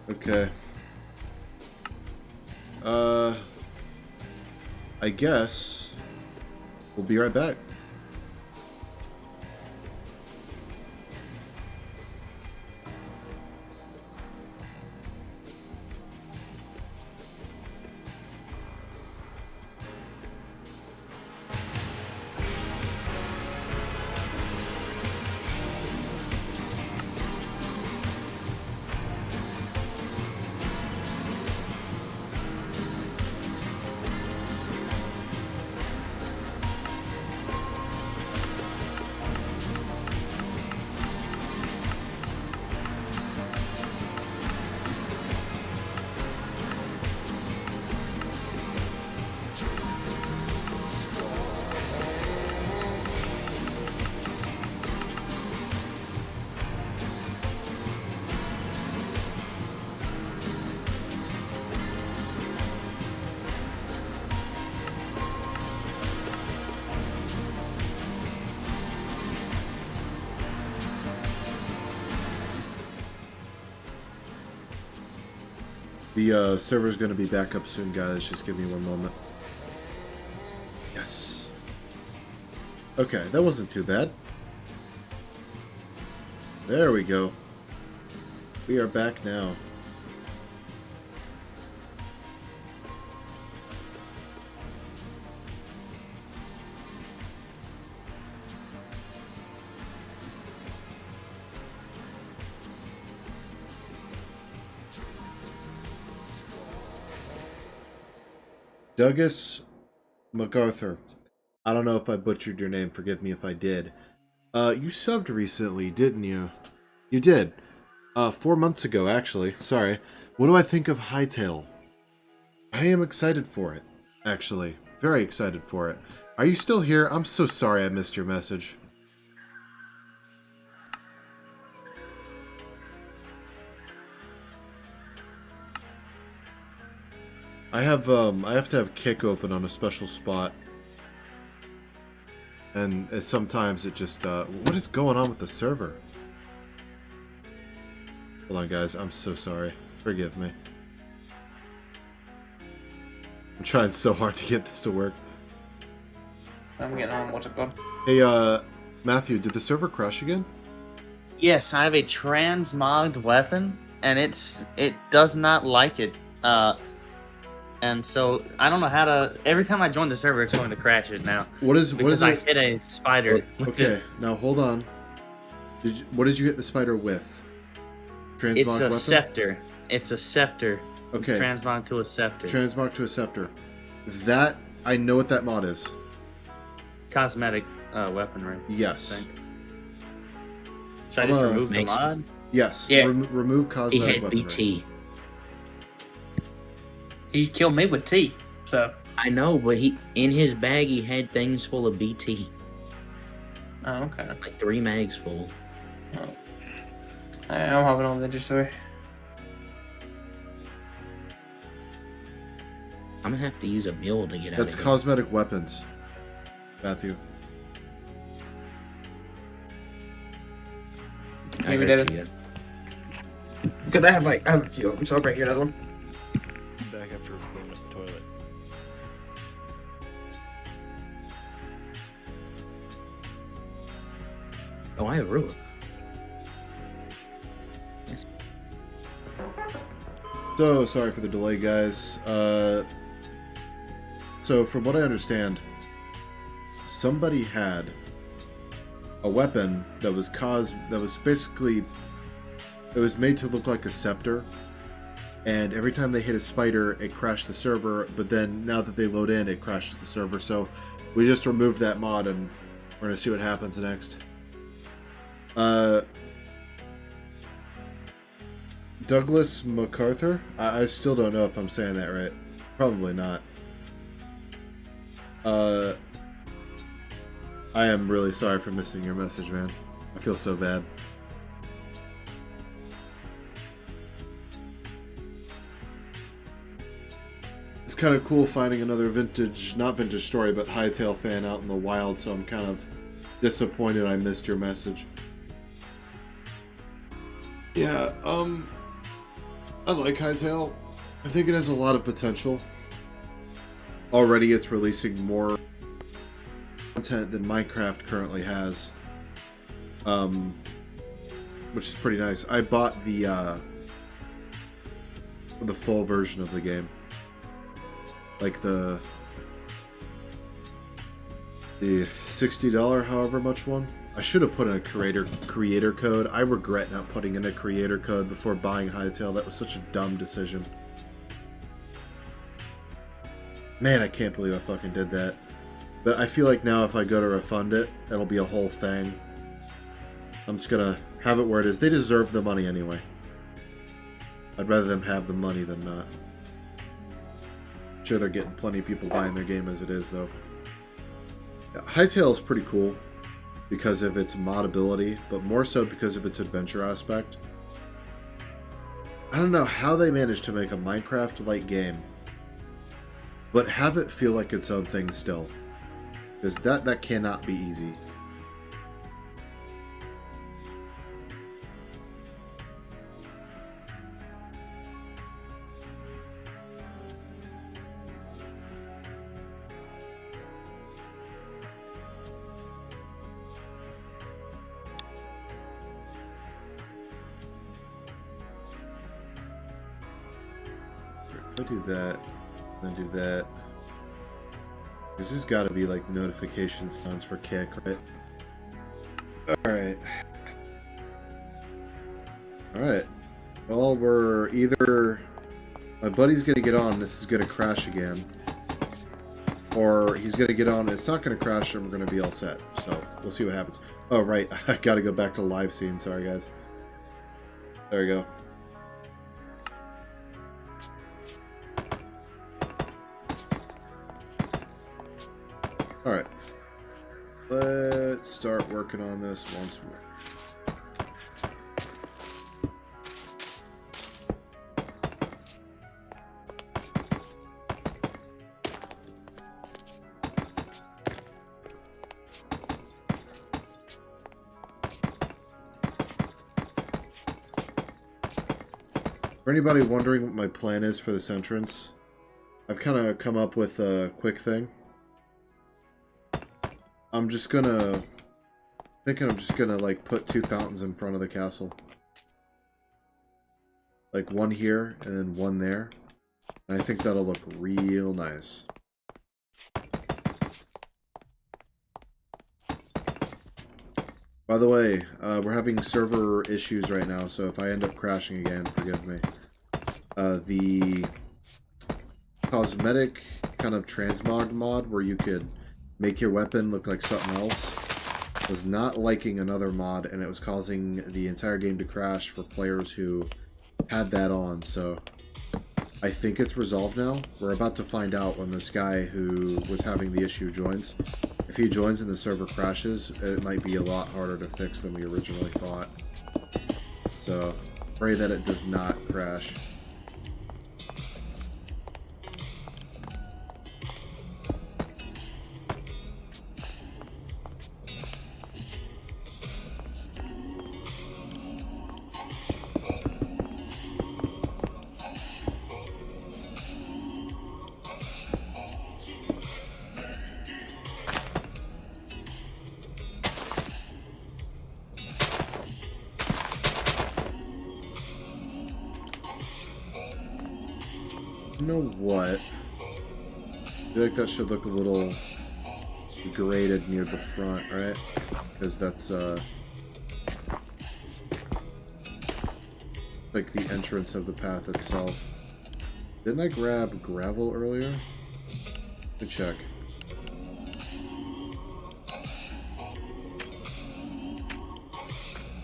Okay. I guess we'll be right back. The server's gonna be back up soon, guys. Just give me one moment. Yes. Okay, that wasn't too bad. There we go. We are back now. Douglas MacArthur. I don't know if I butchered your name. Forgive me if I did. You subbed recently, didn't you? You did. 4 months ago, actually. Sorry. What do I think of Hytale? I am excited for it, actually. Very excited for it. Are you still here? I'm so sorry I missed your message. I have to have Kick open on a special spot. And sometimes it just, what is going on with the server? Hold on, guys. I'm so sorry. Forgive me. I'm trying so hard to get this to work. I'm getting on. What's it called? Hey, Matthew, did the server crash again? Yes, I have a transmogged weapon, and it does not like it. And so I don't know how to. Every time I join the server, it's going to crash it now. What is I it? hit a spider. with Okay, it. now hold on. What did you hit the spider with? Transmog It's a weapon? scepter. It's a scepter. Okay. It's transmogged to a scepter. Transmog to a scepter. That, I know what that mod is. Cosmetic weaponry. Yes. I think. Should I just remove the Makes- mod? Yes. Yeah. Remove He cosmetic had weaponry. BT. He killed me with T. So. I know, but in his bag he had things full of BT, Oh, okay. like 3 mags full. Oh. I'm hopping on the Ninja Story. I'm gonna have to use a mule to get out That's of here. cosmetic weapons, Matthew. I Maybe heard David. you. Cause I have a few of them, so I'll bring you another one. I'm back after blowing up the toilet. Oh, I have ruler. So, sorry for the delay, guys. So, from what I understand, somebody had a weapon that was basically, it was made to look like a scepter, and every time they hit a spider, it crashed the server, but then now that they load in, it crashes the server, so we just removed that mod, and we're gonna see what happens next. Douglas MacArthur? I still don't know if I'm saying that right. Probably not. I am really sorry for missing your message, man. I feel so bad. It's kind of cool finding another not vintage story, but Hytale fan out in the wild, so I'm kind of disappointed I missed your message. Yeah, I like Hytale. I think it has a lot of potential. Already it's releasing more content than Minecraft currently has. Which is pretty nice. I bought the full version of the game. Like the $60 however much one. I should have put in a creator code. I regret not putting in a creator code before buying Hytale. That was such a dumb decision. Man, I can't believe I fucking did that. But I feel like now if I go to refund it, it'll be a whole thing. I'm just gonna have it where it is. They deserve the money anyway. I'd rather them have the money than not. I'm sure they're getting plenty of people buying their game as it is, though. Yeah, Hytale is pretty cool because of its modability, but more so because of its adventure aspect. I don't know how they managed to make a Minecraft-like game, but have it feel like its own thing still. Because that cannot be easy. If I do that, then do that. Because there's got to be like notification sounds for kick, right? Alright. Alright. Well, we're either... My buddy's going to get on, this is going to crash again. Or he's going to get on, it's not going to crash, and we're going to be all set. So, we'll see what happens. Oh, right. I got to go back to live scene. Sorry, guys. There we go. Alright, let's start working on this once more. For anybody wondering what my plan is for this entrance, I've kind of come up with a quick thing. I'm just gonna like put 2 fountains in front of the castle. Like one here and then one there. And I think that'll look real nice. By the way, we're having server issues right now, so if I end up crashing again, forgive me. The cosmetic kind of transmog mod where you could make your weapon look like something else was not liking another mod, and it was causing the entire game to crash for players who had that on. So I think it's resolved now. We're about to find out when this guy who was having the issue joins. If he joins and the server crashes, it might be a lot harder to fix than we originally thought. So pray that it does not crash. You know what? I feel like that should look a little graded near the front, right? Because that's like the entrance of the path itself. Didn't I grab gravel earlier? Let me check.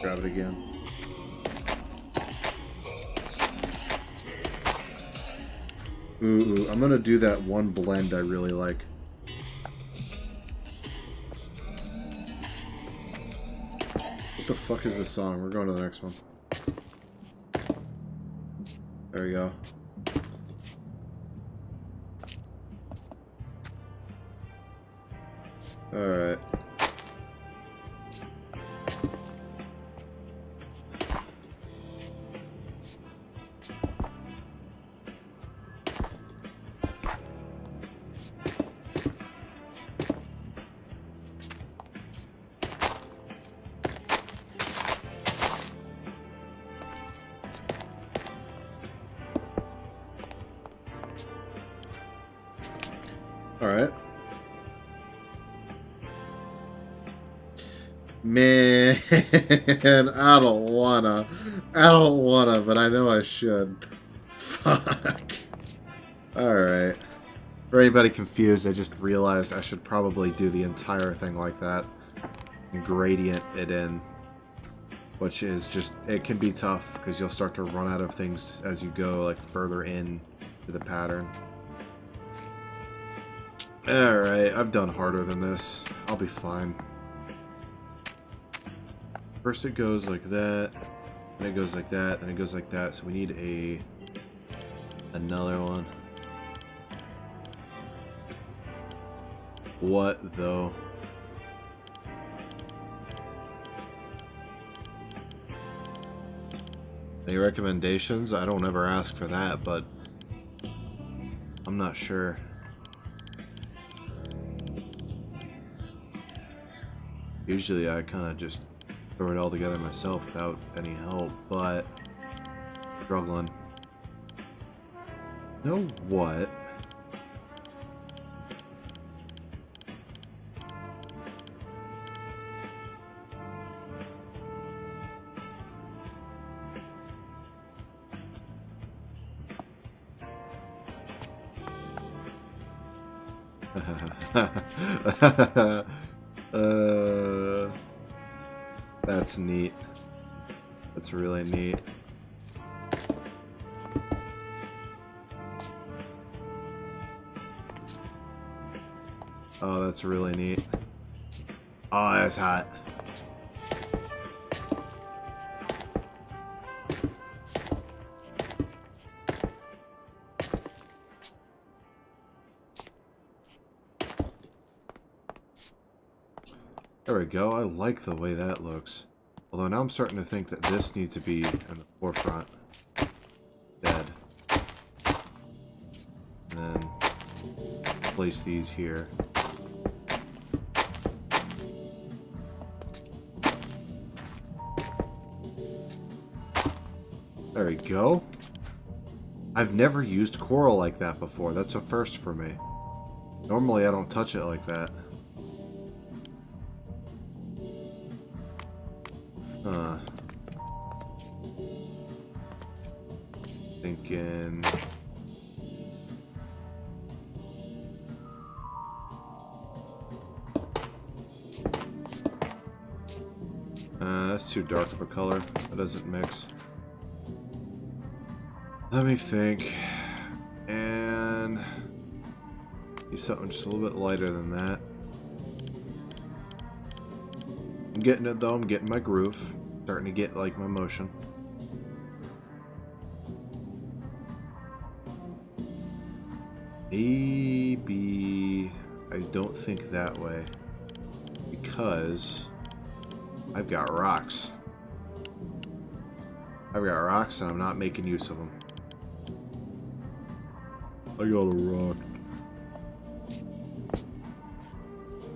Grab it again. Ooh, I'm gonna do that one blend I really like. What the fuck is this song? We're going to the next one. There we go. Alright. Alright. Man, I don't wanna, but I know I should. Fuck. Alright. For anybody confused, I just realized I should probably do the entire thing like that. And gradient it in. Which is just, it can be tough, because you'll start to run out of things as you go, like, further in to the pattern. Alright, I've done harder than this. I'll be fine. First it goes like that, then it goes like that, then it goes like that, so we need another one. What, though? Any recommendations? I don't ever ask for that, but I'm not sure. Usually I kind of just throw it all together myself without any help, but struggling. You know what? That's neat. That's really neat. Oh, that's really neat. Oh, that's hot. There we go. I like the way that looks. Although now I'm starting to think that this needs to be in the forefront. Dead. And then place these here. There we go. I've never used coral like that before. That's a first for me. Normally I don't touch it like that. Huh. Thinking... that's too dark of a color. That doesn't mix. Let me think. And... use something just a little bit lighter than that. I'm getting it though, I'm getting my groove. Starting to get like my motion. Maybe I don't think that way. Because I've got rocks. I've got rocks and I'm not making use of them. I got a rock.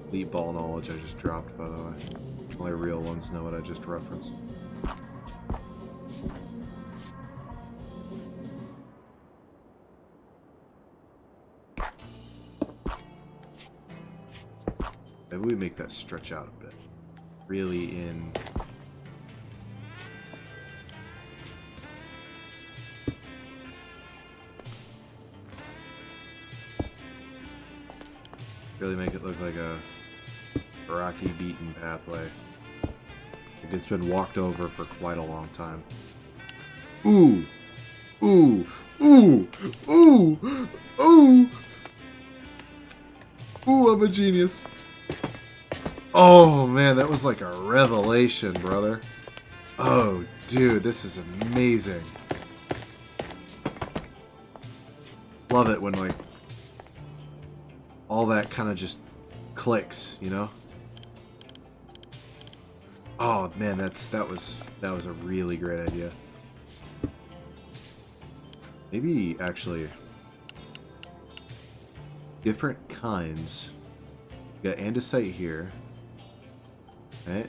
Elite ball knowledge I just dropped, by the way. Only real ones know what I just referenced. maybe we make that stretch out a bit. Really in. Really make it look like a rocky beaten pathway. Like it's been walked over for quite a long time. Ooh! Ooh! Ooh! Ooh! Ooh! Ooh, I'm a genius. Oh man, that was like a revelation, brother. Oh, dude, this is amazing. Love it when like all that kind of just clicks, you know? Oh man, that was a really great idea. Maybe actually different kinds. We got andesite here. Right?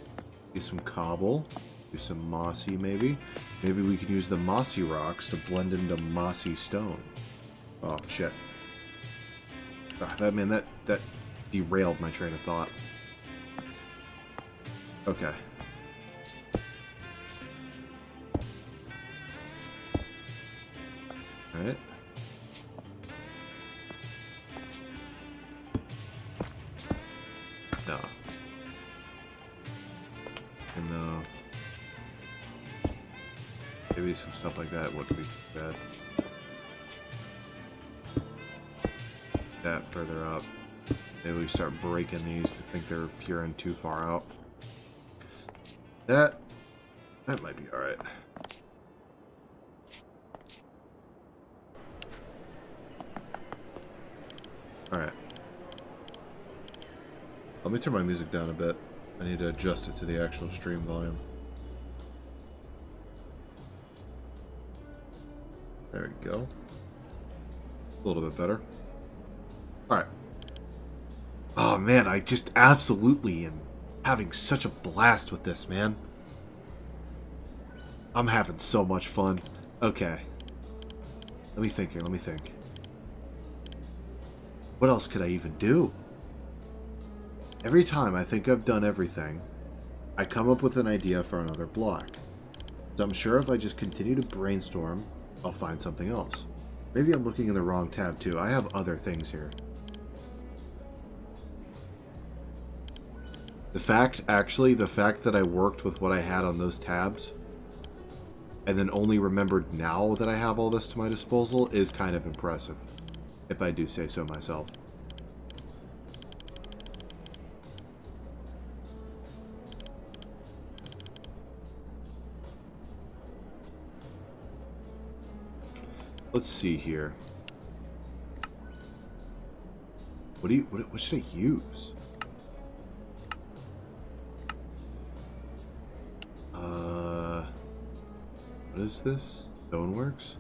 Do some cobble. Do some mossy maybe. Maybe we can use the mossy rocks to blend into mossy stone. Oh shit. That derailed my train of thought. Okay. Alright. No. And maybe some stuff like that wouldn't be bad. That further up. Maybe we start breaking these to think they're peering too far out. That might be alright. Alright. Let me turn my music down a bit. I need to adjust it to the actual stream volume. There we go. A little bit better. Alright. Oh man, I just absolutely am having such a blast with this, man. I'm having so much fun. Okay. Let me think here, let me think. What else could I even do? Every time I think I've done everything, I come up with an idea for another block. So I'm sure if I just continue to brainstorm, I'll find something else. Maybe I'm looking in the wrong tab too. I have other things here. The fact that I worked with what I had on those tabs and then only remembered now that I have all this to my disposal is kind of impressive, if I do say so myself. Let's see here. What should I use? What is this? Stoneworks?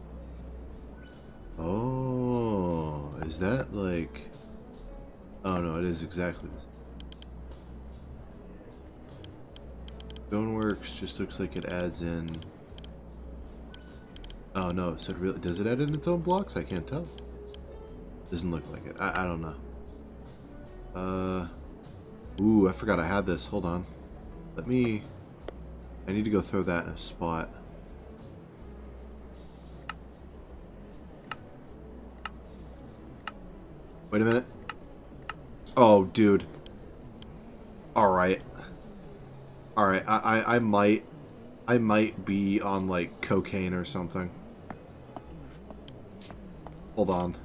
Oh, is that like... Oh no, it is exactly this. Stoneworks just looks like it adds in... Oh no, so it really... Does it add in its own blocks? I can't tell. Doesn't look like it. I don't know. Ooh, I forgot I had this. Hold on. Let me... I need to go throw that in a spot. Wait a minute. Oh, dude. Alright. Alright, I might be on, like, cocaine or something. Hold on.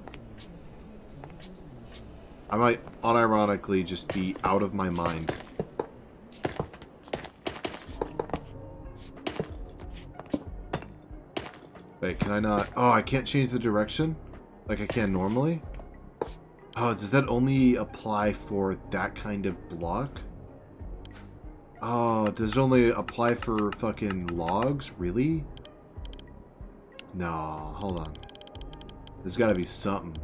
I might unironically just be out of my mind. Wait, can I not... Oh, I can't change the direction? Like I can normally? Oh, does that only apply for that kind of block? Oh, does it only apply for fucking logs? Really? No, hold on. There's gotta be something,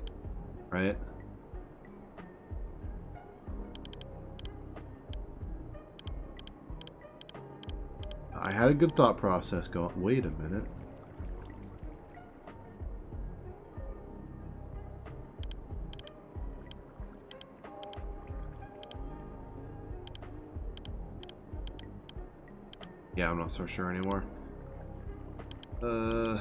right? I had a good thought process going. Wait a minute. Yeah, I'm not so sure anymore. Hmm.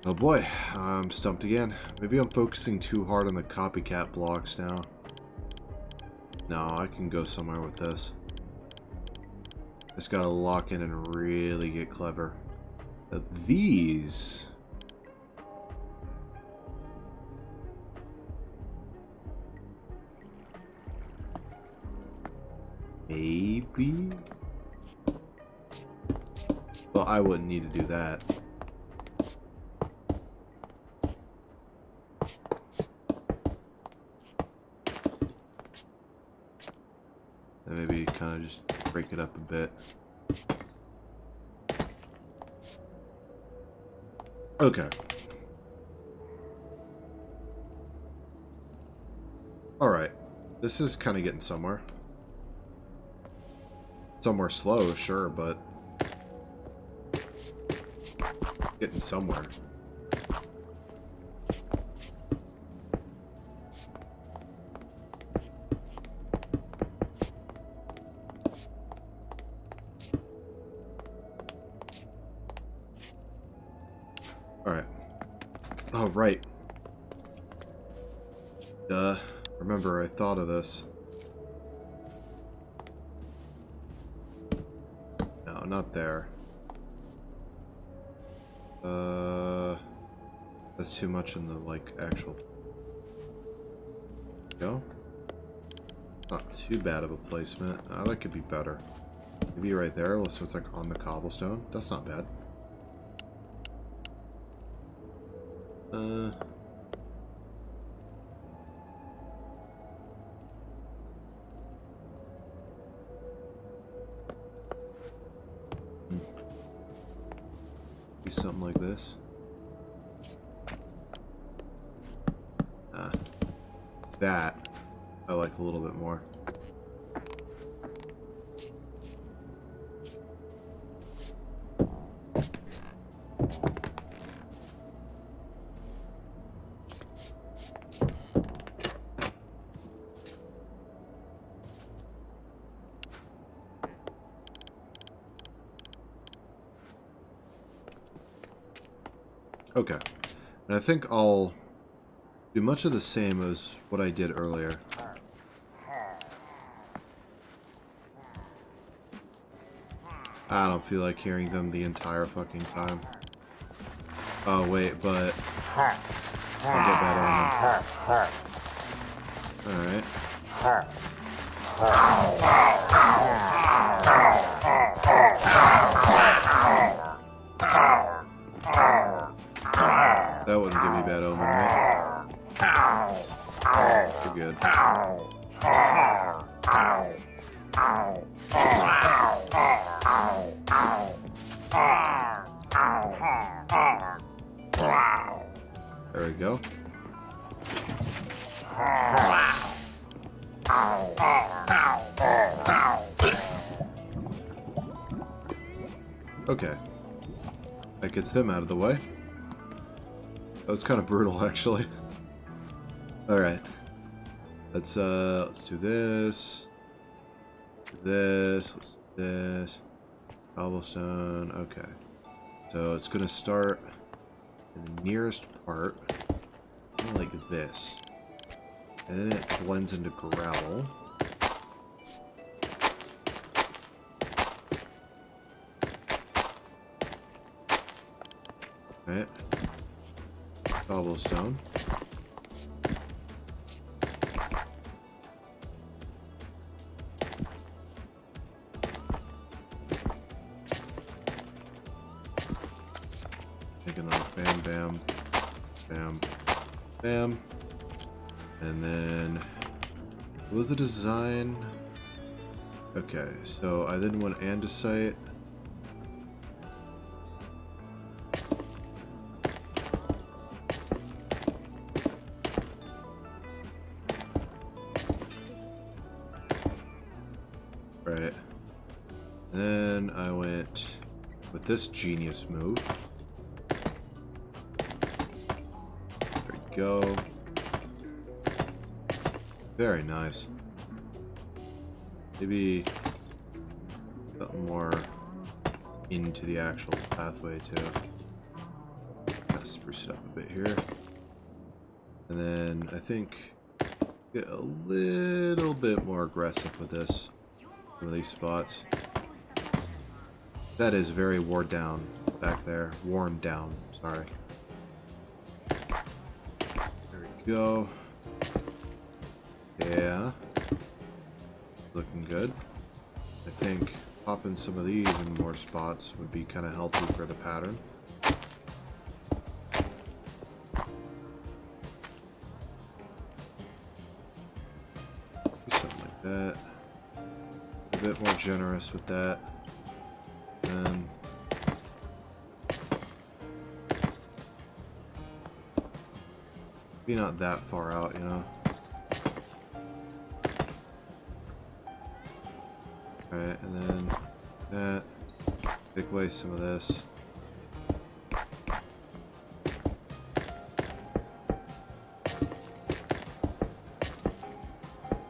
Oh boy, I'm stumped again. Maybe I'm focusing too hard on the copycat blocks now. No, I can go somewhere with this. Just gotta lock in and really get clever. These... Maybe? Well, I wouldn't need to do that. And maybe kind of just break it up a bit. Okay. Alright. This is kind of getting somewhere. Somewhere slow, sure, but getting somewhere. Alright. Oh, right. Duh. Remember, I thought of this. No, not there. That's too much in the, like, actual... Go? Not too bad of a placement. That could be better. Maybe right there, so it's, like, on the cobblestone. That's not bad. Something like this. That I like a little bit more. Okay, and I think I'll do much of the same as what I did earlier. I don't feel like hearing them the entire fucking time. Oh wait, but I'll get that on them. Alright. That wouldn't give me bad omen, right? You're good. There we go. Okay. That gets them out of the way. That was kind of brutal, actually. Alright. Let's do this. Do this. Let's do this. Cobblestone. Okay. So it's gonna start in the nearest part. Kind of like this. And then it blends into gravel. Right. Cobblestone. Taking those bam, bam, bam, bam. And then, what was the design? Okay, so I then want andesite. Right. Then I went with this genius move. There we go. Very nice. Maybe something more into the actual pathway too. Gotta spruce it up a bit here. And then I think get a little bit more aggressive with this. Some of these spots. That is very worn down back there. Worn down, sorry. There we go. Yeah. Looking good. I think popping some of these in more spots would be kind of healthy for the pattern. Do something like that. A bit more generous with that. And be not that far out, you know. Alright, and then that. Take away some of this.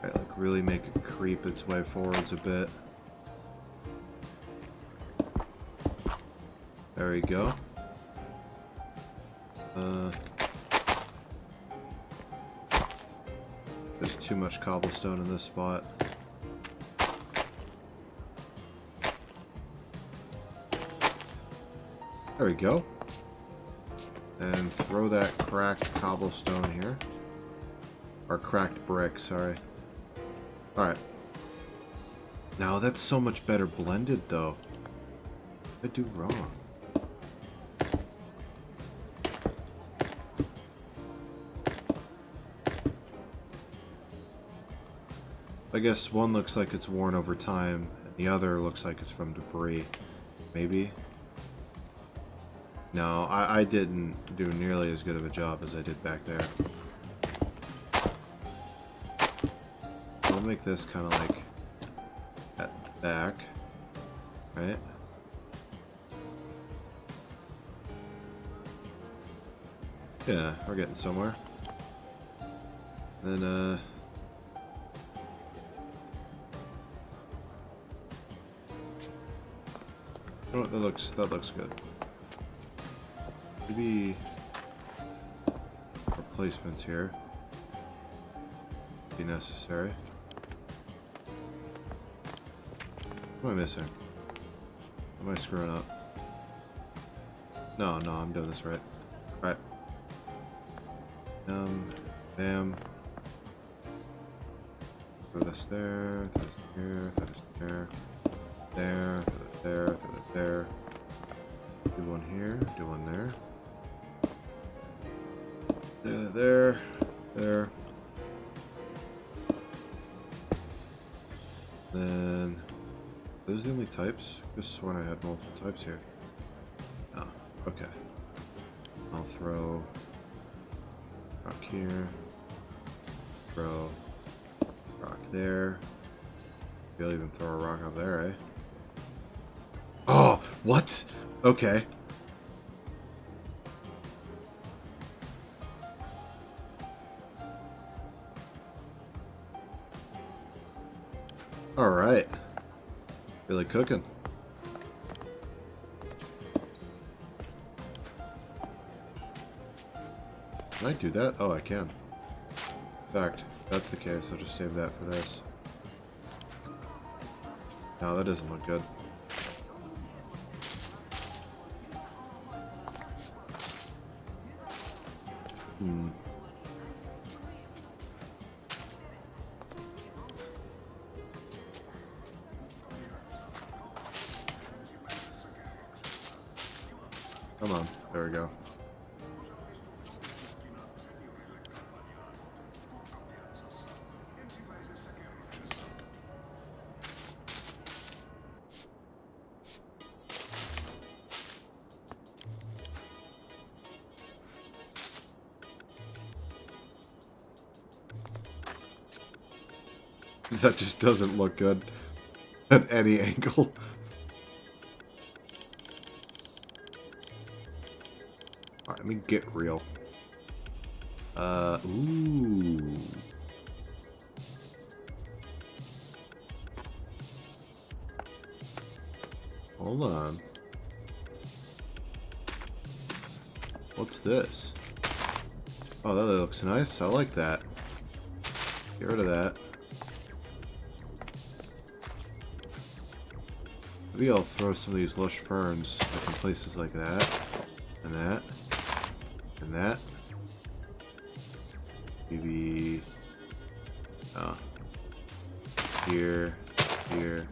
Alright, like really make it creep its way forwards a bit. There we go. There's too much cobblestone in this spot. There we go. And throw that cracked cobblestone here. Or cracked brick, sorry. Alright. Now that's so much better blended though. What did I do wrong? I guess one looks like it's worn over time, and the other looks like it's from debris. Maybe? No, I didn't do nearly as good of a job as I did back there. I'll make this kind of like at the back, right? Yeah, we're getting somewhere. Then, you know what, that looks good. Maybe replacements here be necessary. What am I missing? Am I screwing up? No, I'm doing this right. Right. Bam. Throw this there, throw this here, throw this there, there, throw that there, throw that there. Do one here, do one there. There. Then, those are the only types? Just when I had multiple types here. Oh, okay. I'll throw rock here. Throw rock there. Maybe I'll even throw a rock up there, eh? Oh, what? Okay. All right. Really cooking. Can I do that? Oh, I can. In fact, if that's the case, I'll just save that for this. No, that doesn't look good. Come on, there we go. That just doesn't look good at any angle. Alright, let me get real. Ooh. Hold on. What's this? Oh, that looks nice. I like that. Get rid of that. Maybe I'll throw some of these lush ferns like in places like that. And that. And that. Maybe... here. Here.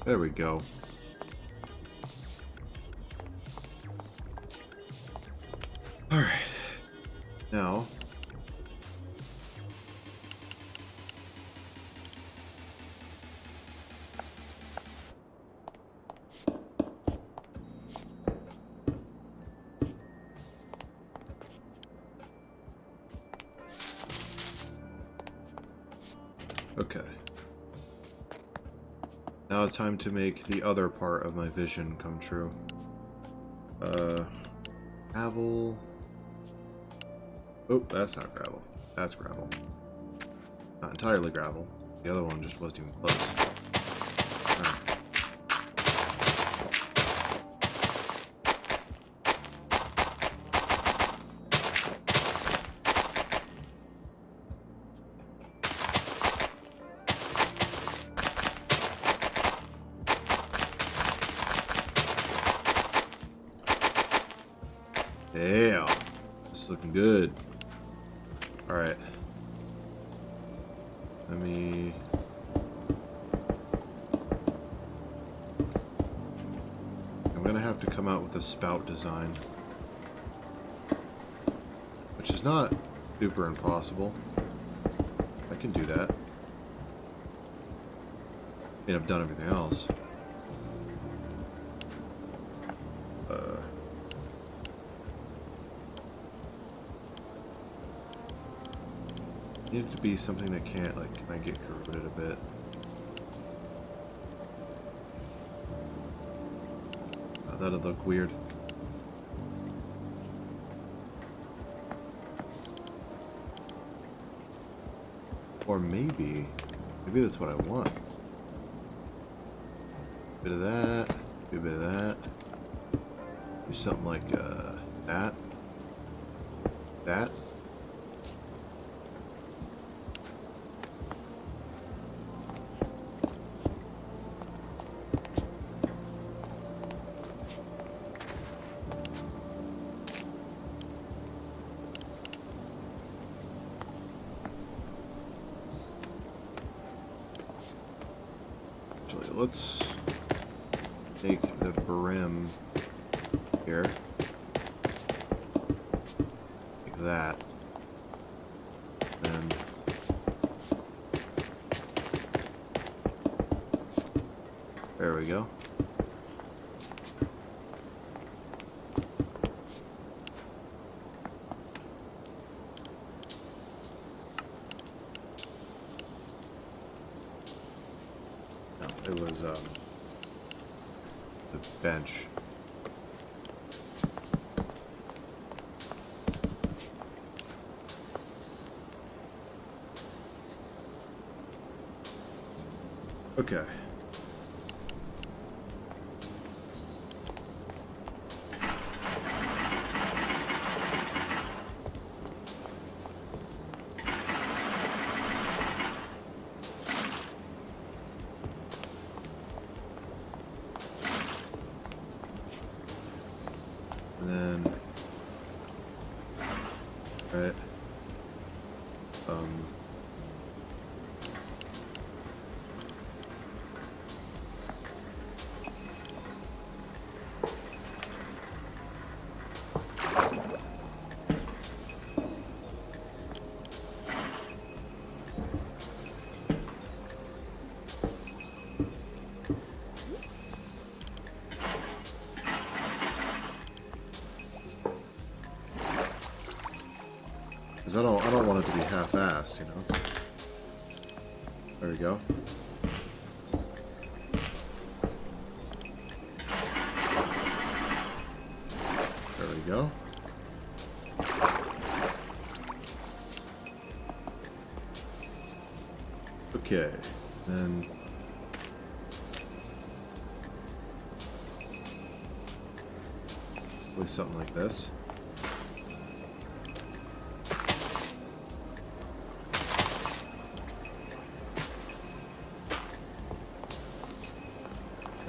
There we go. Alright. Now... Okay. Now it's time to make the other part of my vision come true. Gravel. Oh, that's not gravel. That's gravel. Not entirely gravel. The other one just wasn't even close. Alright. Yeah, this is looking good. Alright. Let me... I'm gonna have to come out with a spout design. Which is not super impossible. I can do that. I mean, I've done everything else. Need it to be something that can't, like, can I get corroded a bit? Oh, that'd look weird. Or maybe that's what I want. Bit of that, a bit of that. Do something like that. That. Let's take the brim here, like that, and there we go. It was the bench. Okay. And then, right, Because I don't want it to be half-assed, you know? There we go. There we go. Okay, then... With something like this.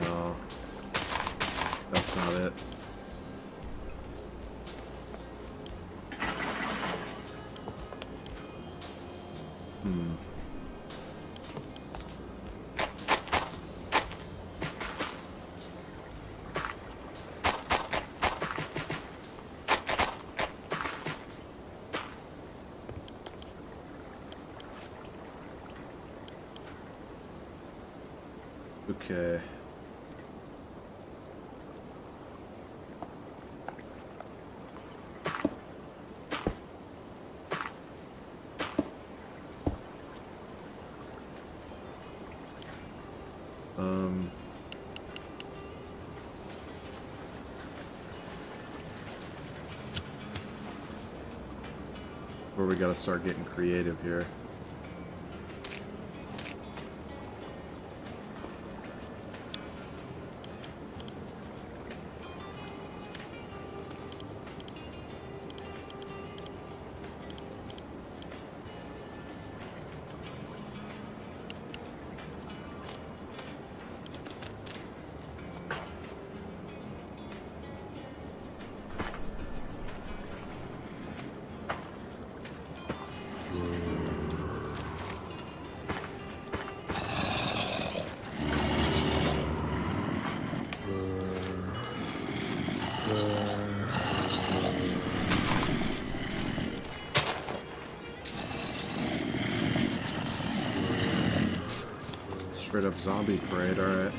No, that's not it. Okay. Where we gotta start getting creative here. Straight up zombie parade, alright.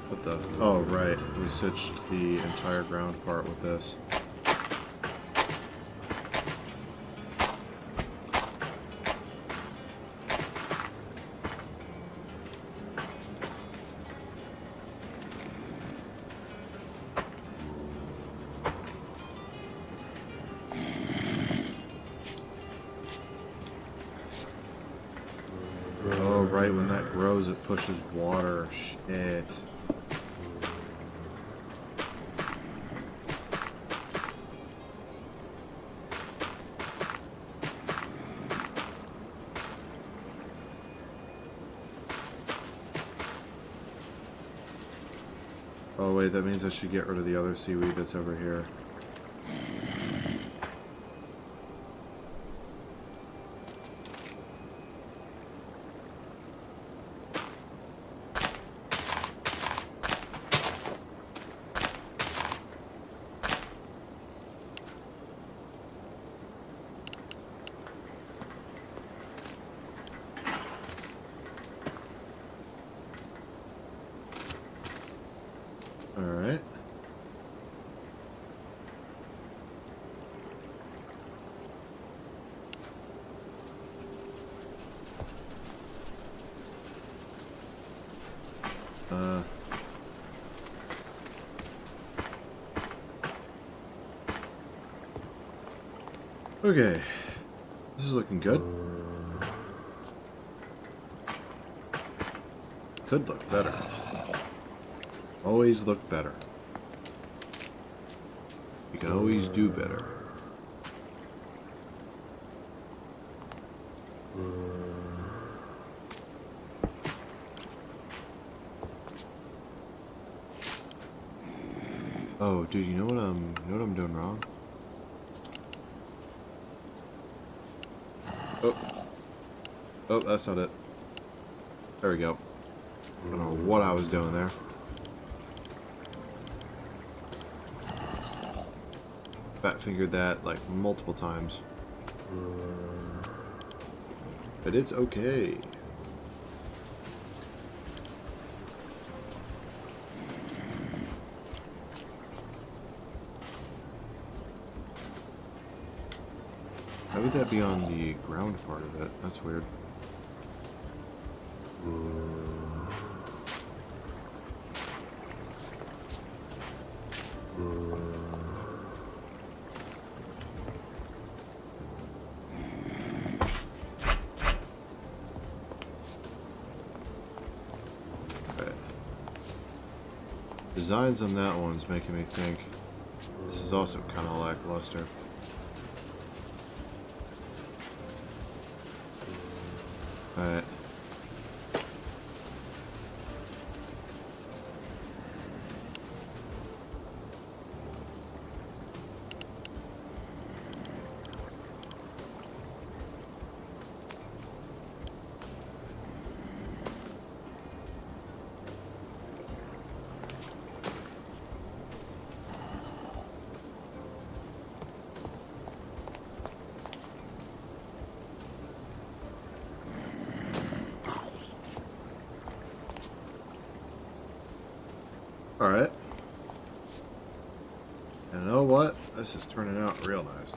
What the? Oh, right. We switched the entire ground part with this. Oh, right. When that grows, it pushes water. Shit. Oh wait, that means I should get rid of the other seaweed that's over here. Alright. Okay. This is looking good. Could look better. Always look better. You can always do better. Oh, dude, you know what I'm doing wrong? Oh. Oh, that's not it. There we go. I don't know what I was doing there. Fat fingered that like multiple times. But it's okay. How would that be on the ground part of it? That's weird. Okay. Designs on that one's making me think this is also kind of lackluster. Alright. Alright. And you know what? This is turning out real nice.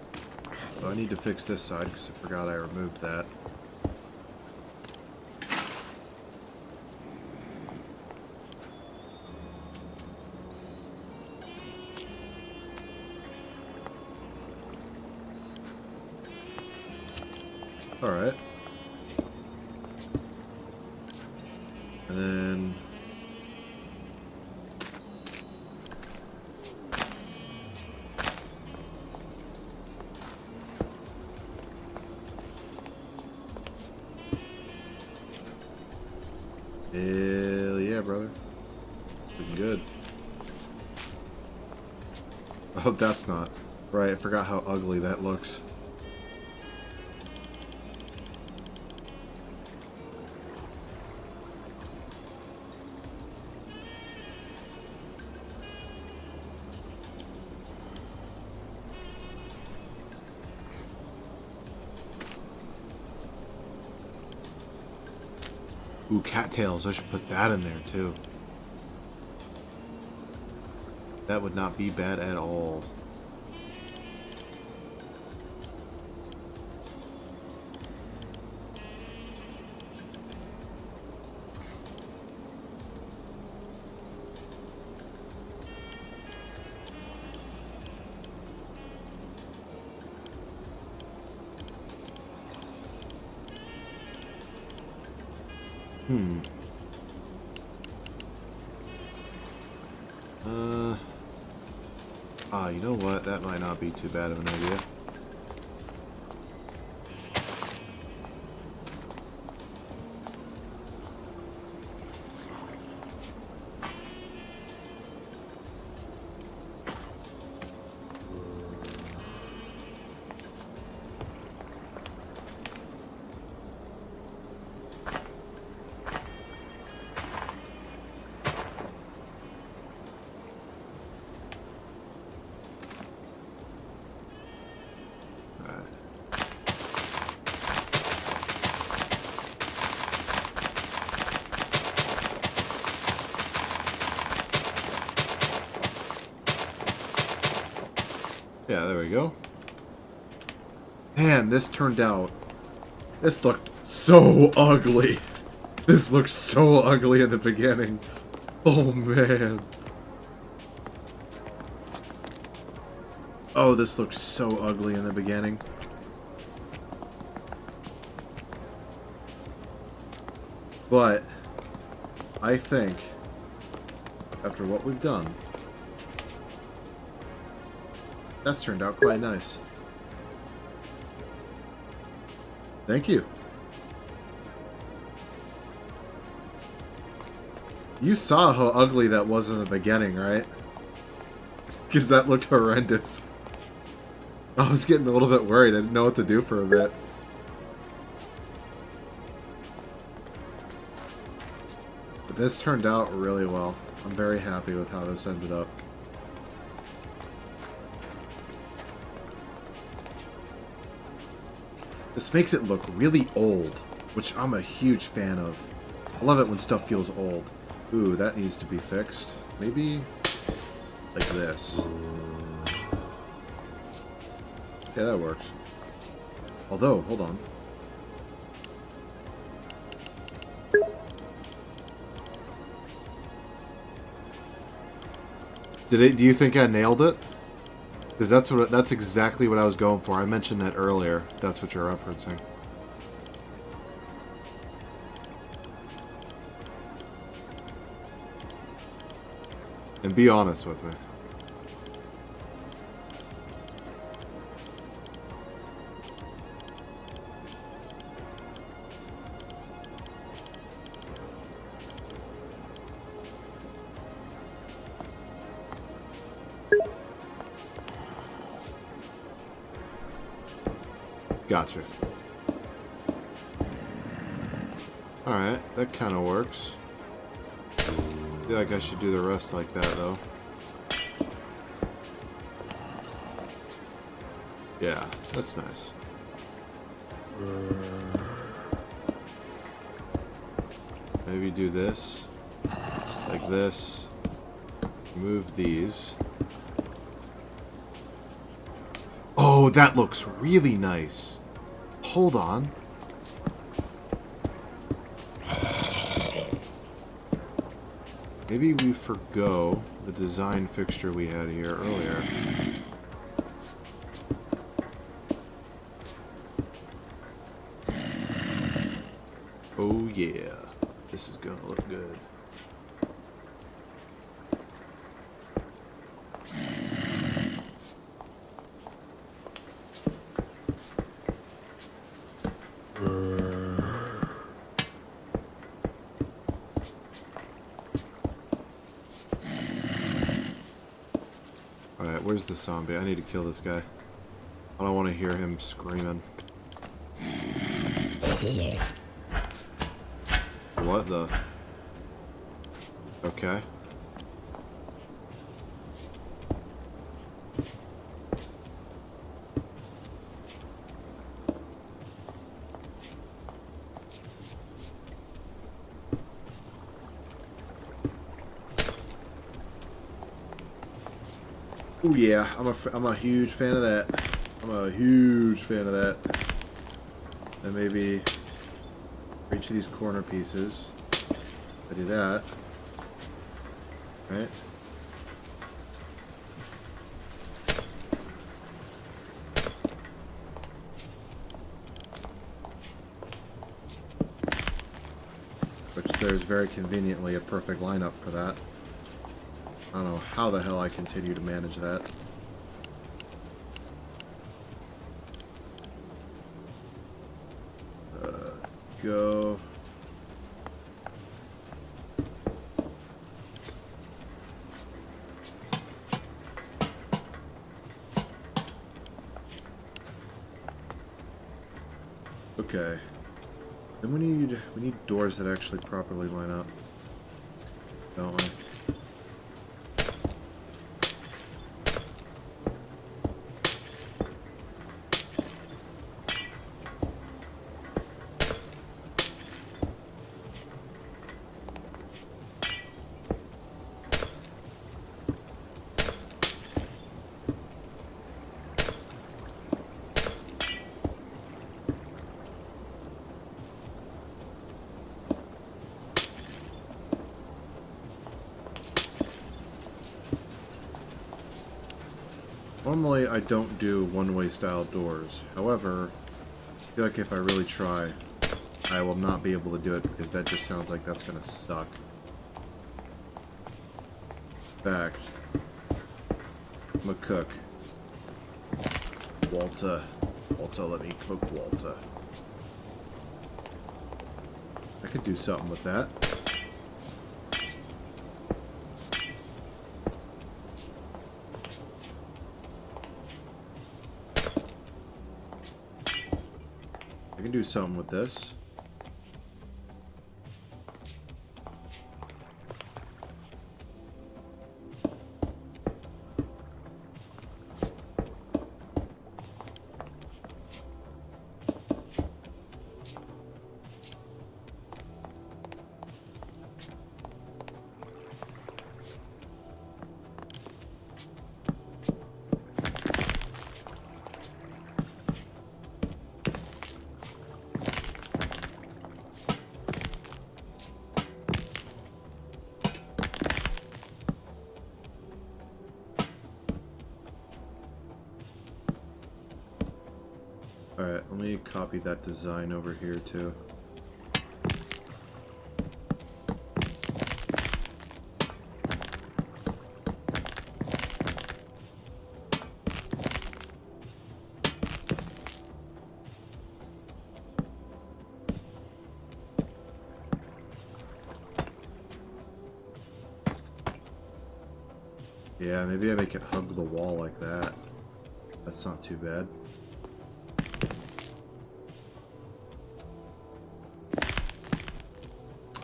So I need to fix this side because I forgot I removed that. Alright. And then... Hell yeah, brother. Looking good. Oh, that's not. Right, I forgot how ugly that looks. Ooh, cattails. I should put that in there, too. That would not be bad at all. You know what? That might not be too bad of an idea. Yeah, there we go. Man, this turned out... This looked so ugly. This looked so ugly in the beginning. Oh, man. Oh, this looked so ugly in the beginning. But, I think, after what we've done, that's turned out quite nice. Thank you. You saw how ugly that was in the beginning, right? Because that looked horrendous. I was getting a little bit worried. I didn't know what to do for a bit. This turned out really well. I'm very happy with how this ended up. This makes it look really old, which I'm a huge fan of. I love it when stuff feels old. Ooh, that needs to be fixed. Maybe like this. Yeah, that works. Although, hold on. Do you think I nailed it? Because that's exactly what I was going for. I mentioned that earlier. That's what you're referencing. And be honest with me. Gotcha. Alright, that kind of works. I feel like I should do the rest like that, though. Yeah, that's nice. Maybe do this. Like this. Move these. Oh, that looks really nice. Hold on. Maybe we forgo the design fixture we had here earlier. Oh yeah, this is gonna look good. Alright, where's the zombie? I need to kill this guy. I don't want to hear him screaming. What the? Okay. Oh yeah, I'm a huge fan of that. I'm a huge fan of that. And maybe for each of these corner pieces, I do that. Right? Which there's very conveniently a perfect lineup for that. I don't know how the hell I continue to manage that. Go. Okay. Then we need doors that actually properly line up. Don't we? Normally, I don't do one-way style doors. However, I feel like if I really try, I will not be able to do it because that just sounds like that's gonna suck. In fact, I'm a cook. Walter, let me cook, Walter. I could do something with that. I can do something with this. Alright, let me copy that design over here too. Yeah, maybe I make it hug the wall like that. That's not too bad.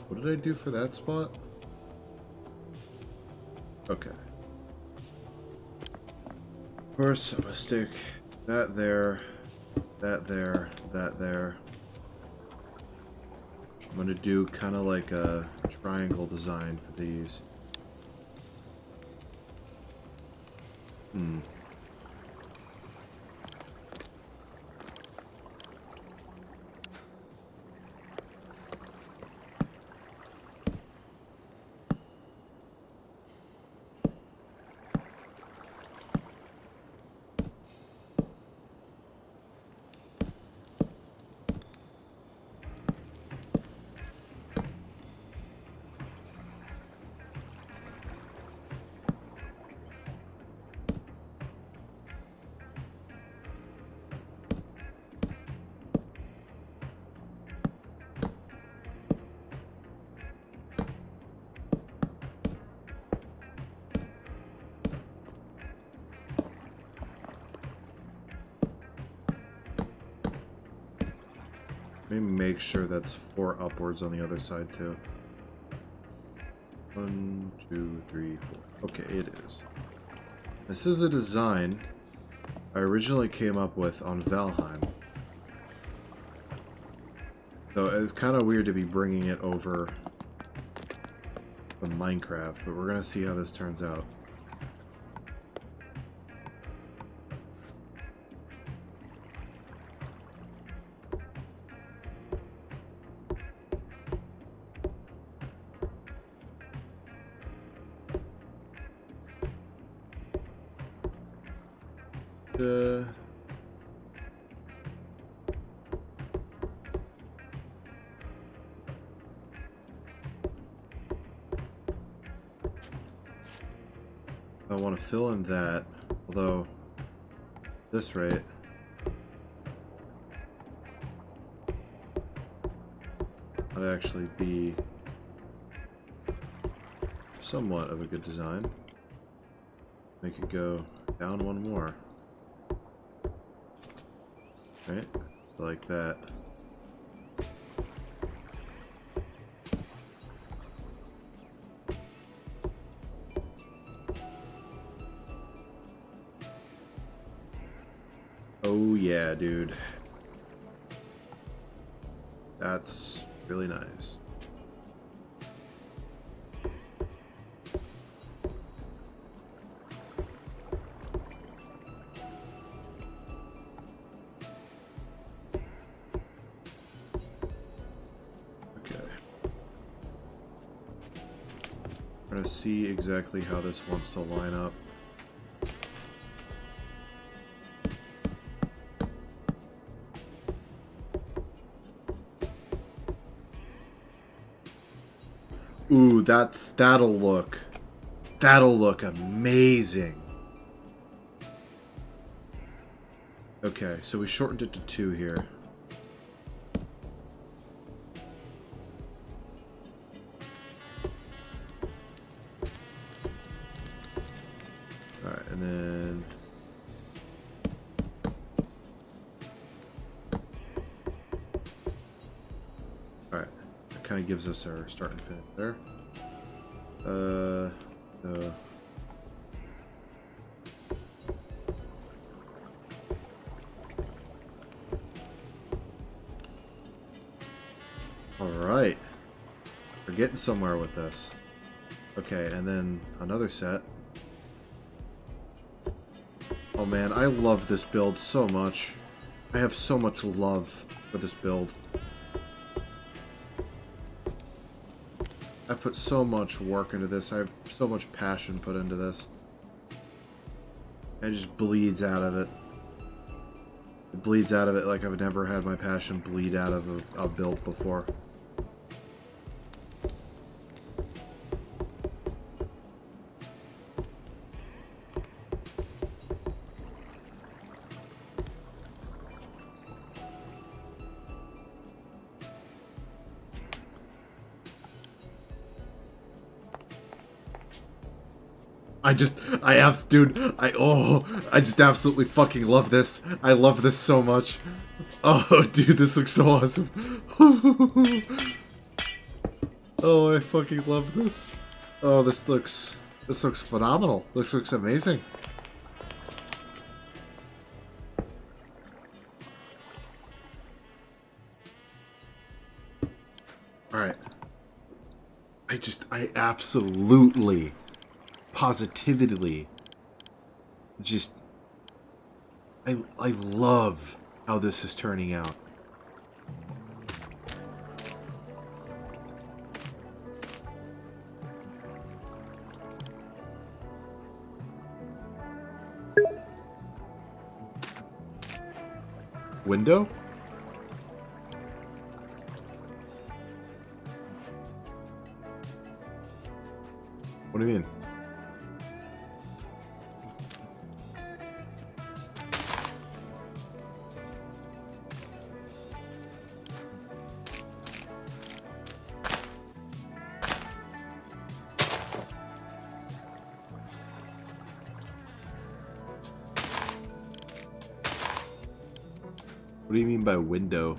What did I do for that spot? Okay. Of course, I'm gonna stick that there, that there, that there. I'm gonna do kind of like a triangle design for these. Let me make sure that's 4 upwards on the other side too. 1, 2, 3, 4. Okay, it is. This is a design I originally came up with on Valheim. So it's kind of weird to be bringing it over from Minecraft, but we're gonna see how this turns out. I want to fill in that, although this rate would actually be somewhat of a good design. Make it go down one more. Right? Like that. Oh yeah, dude. That's really nice. Okay. I'm gonna see exactly how this wants to line up. Ooh, that'll look amazing. Okay, so we shortened it to 2 here. Alright, and then alright, that kind of gives us our start and finish there. Alright. We're getting somewhere with this. Okay, and then another set. Oh man, I love this build so much. I have so much love for this build. I put so much work into this. I have so much passion put into this. It just bleeds out of it. It bleeds out of it like I've never had my passion bleed out of a build before. I just absolutely fucking love this. I love this so much. Oh, dude, this looks so awesome. Oh, I fucking love this. Oh, this looks phenomenal. This looks amazing. All right. I absolutely, positively, just, I love how this is turning out. Window? What do you mean? What do you mean by window?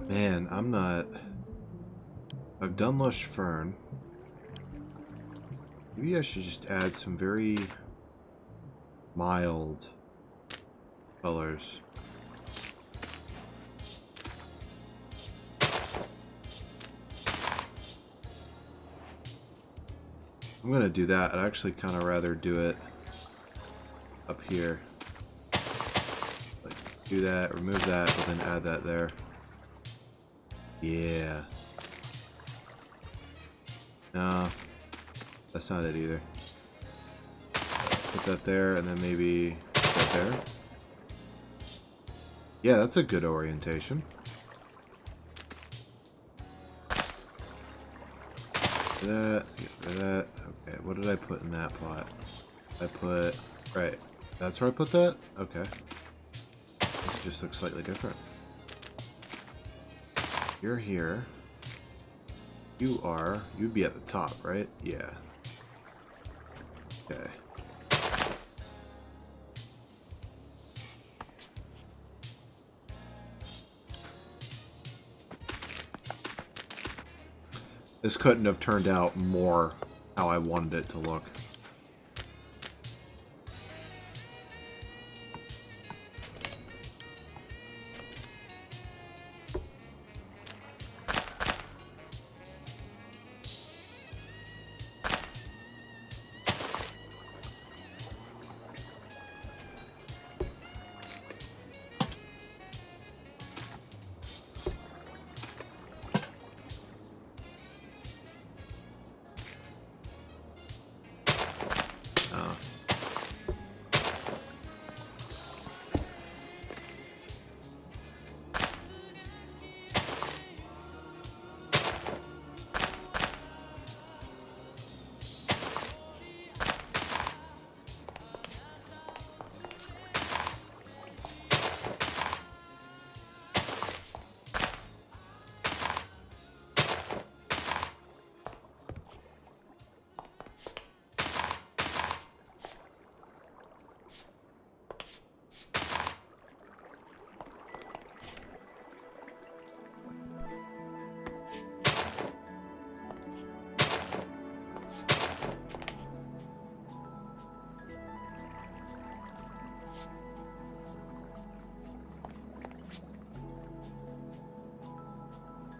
Man, I'm not... I've done Lush Fern. Maybe I should just add some very mild colors. I'm gonna do that. I'd actually kind of rather do it up here. Like, do that, remove that, but then add that there. Yeah. No, that's not it either. Put that there, and then maybe put that there. Yeah, that's a good orientation. That, get rid of that. Okay, what did I put in that pot? I put, right, that's where I put that? Okay. This just looks slightly different. You're here. You'd be at the top, right? Yeah. Okay. This couldn't have turned out more how I wanted it to look.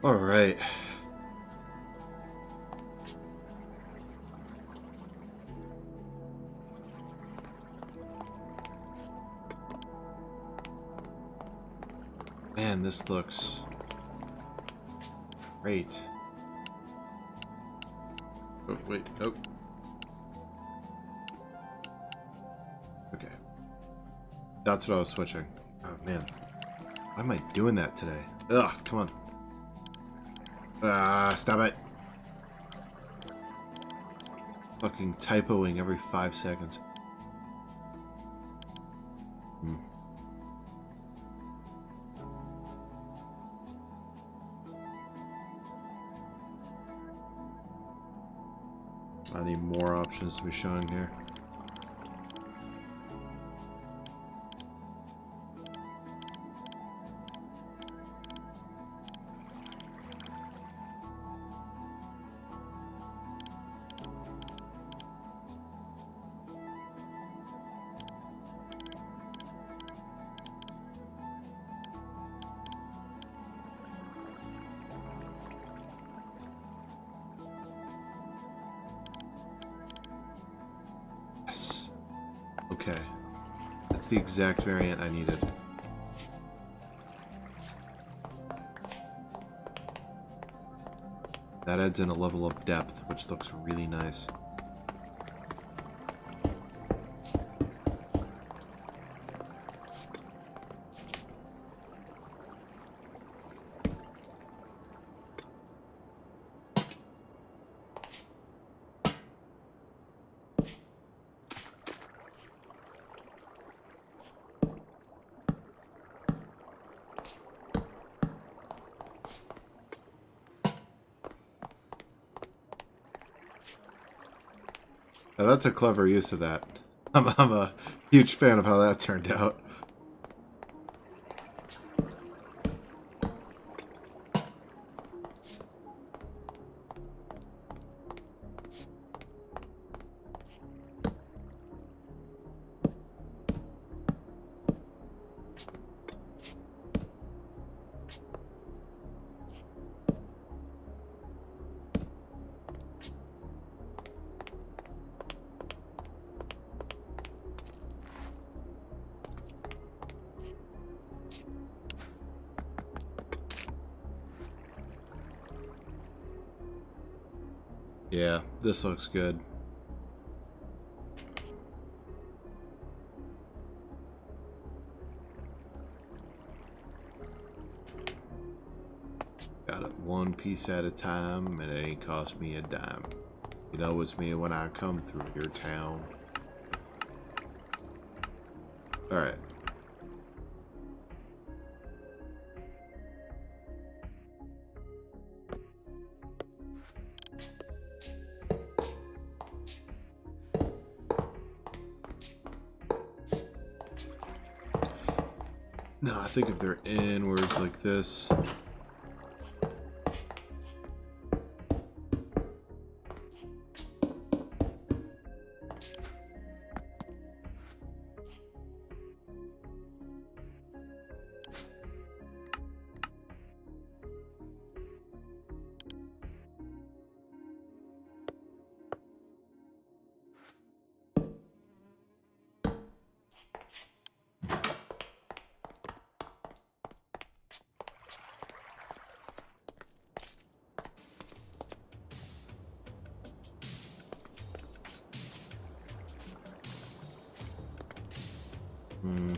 All right. Man, this looks great. Oh, wait, nope. Okay. That's what I was switching. Oh, man. Why am I doing that today? Ugh, come on. Ah, stop it. Fucking typoing every 5 seconds. Hmm. I need more options to be showing here. Yes. Okay. That's the exact variant I needed. That adds in a level of depth, which looks really nice. Now that's a clever use of that. I'm a huge fan of how that turned out. Yeah, this looks good. Got it one piece at a time, and it ain't cost me a dime. You know it's me when I come through your town. Alright. No, I think if they're inwards like this. Hmm.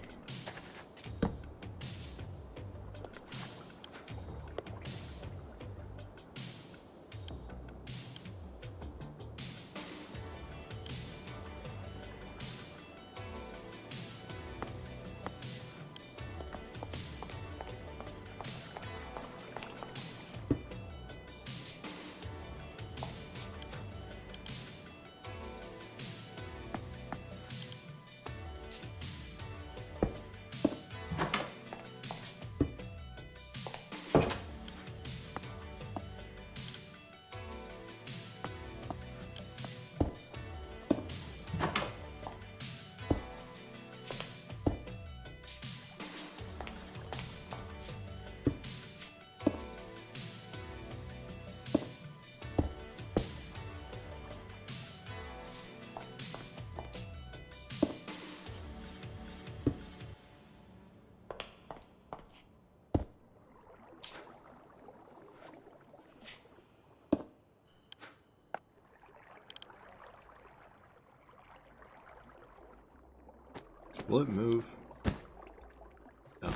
Will it move? No.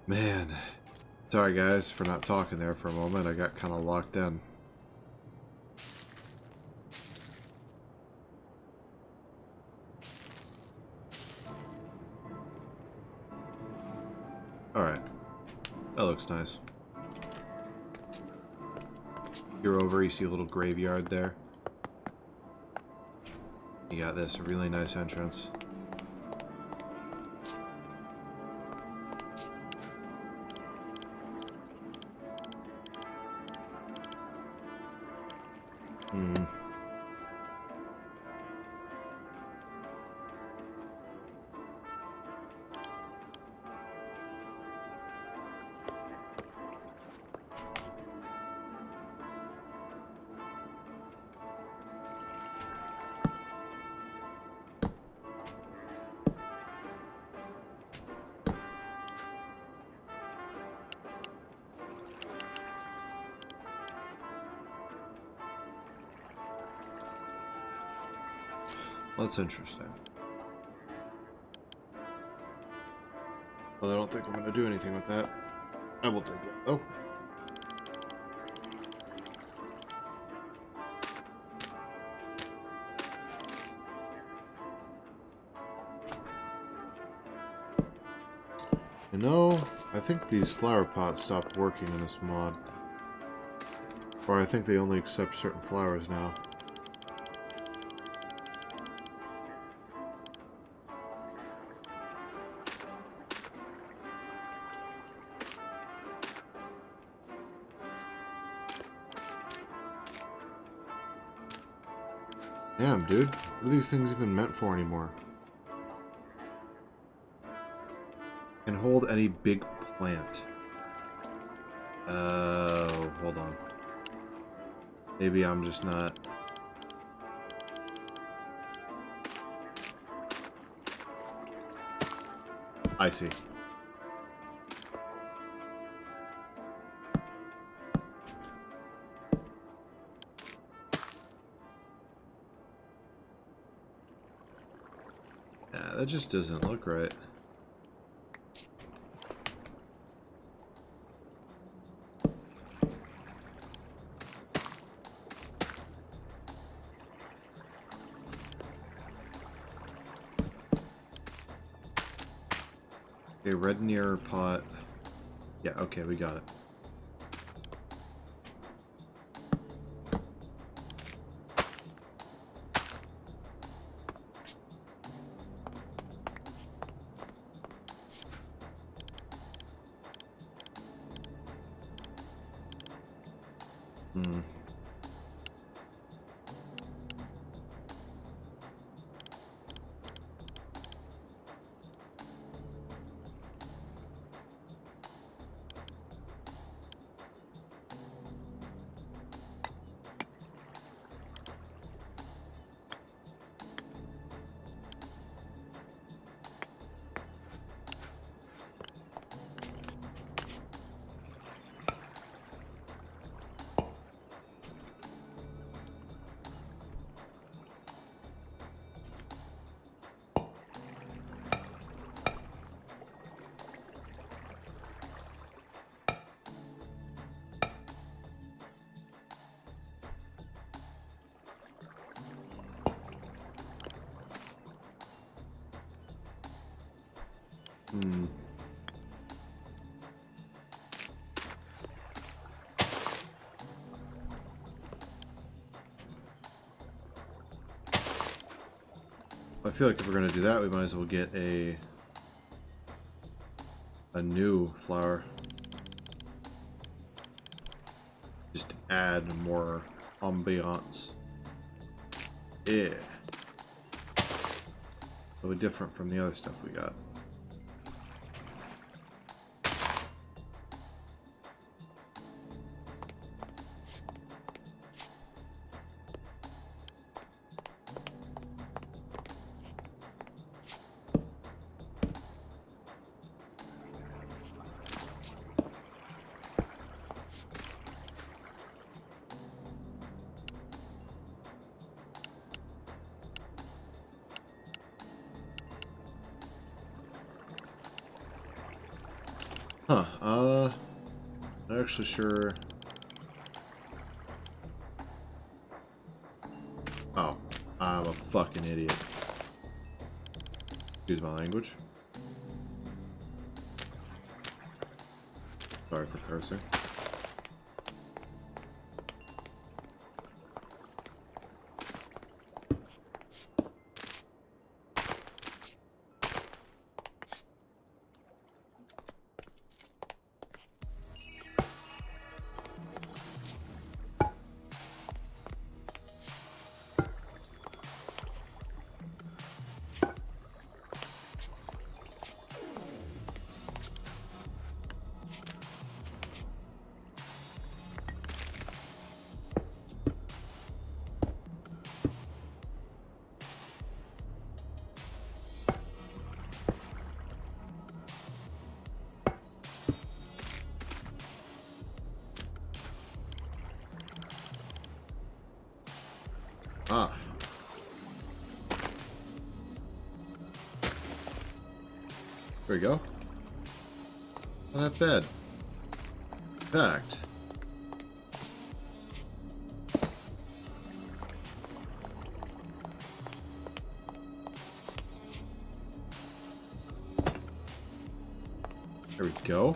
Man. Sorry guys for not talking there for a moment. I got kind of locked in. Alright. That looks nice. You're over, you see a little graveyard there. You got this really nice entrance. Hmm. That's interesting. Well, I don't think I'm going to do anything with that. I will take it, though. You know, I think these flower pots stopped working in this mod. Or I think they only accept certain flowers now. Damn, dude. What are these things even meant for anymore? Can hold any big plant. Hold on. Maybe I'm just not... I see. Yeah, that just doesn't look right. A red near pot. Yeah, okay, we got it. Hmm. Hmm. I feel like if we're gonna do that, we might as well get a new flower. Just add more ambiance. Yeah. A little different from the other stuff we got. Huh, not actually sure. Oh, I'm a fucking idiot. Excuse my language. Sorry for cursing. Ah. There we go. Not that bad. In fact, there we go.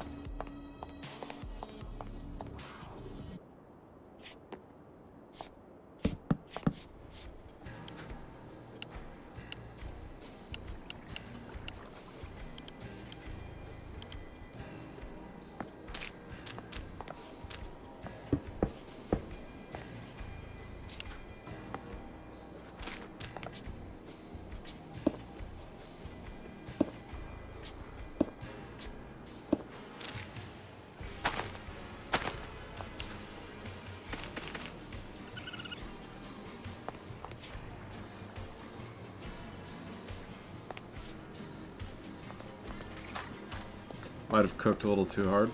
Might have cooked a little too hard.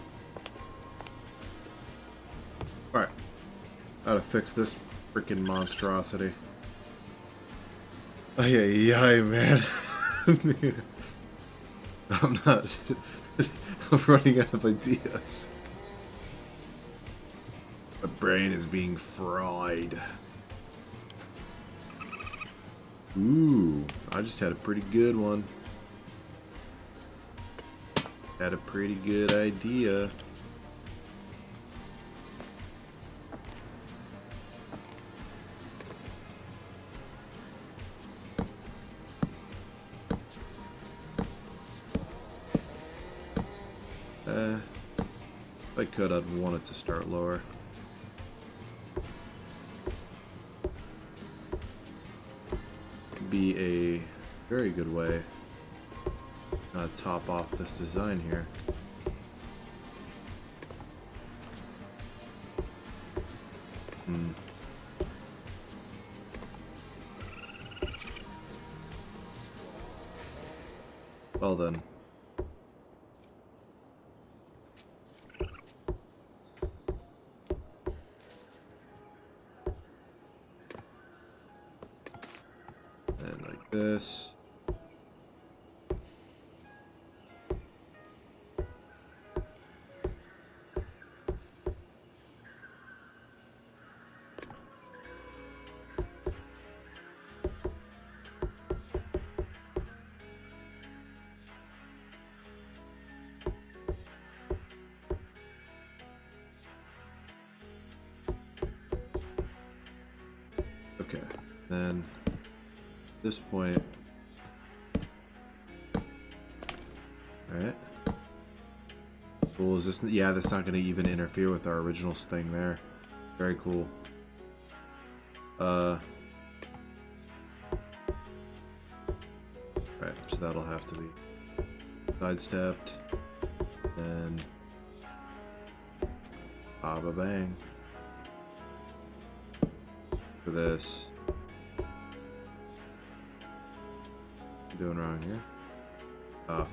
Alright. How to fix this freaking monstrosity. Ay, man. I'm not. I'm running out of ideas. My brain is being fried. Ooh, I just had a pretty good one. Had a pretty good idea. If I could, I'd want it to start lower. Be a very good way to top off this design here. Well then. And like this. Okay, then at this point, alright. Cool, is this, yeah, that's not going to even interfere with our original thing there. Very cool. Right, so that'll have to be sidestepped, and baba bang. For this. What am I doing wrong here? Oh.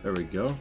There we go.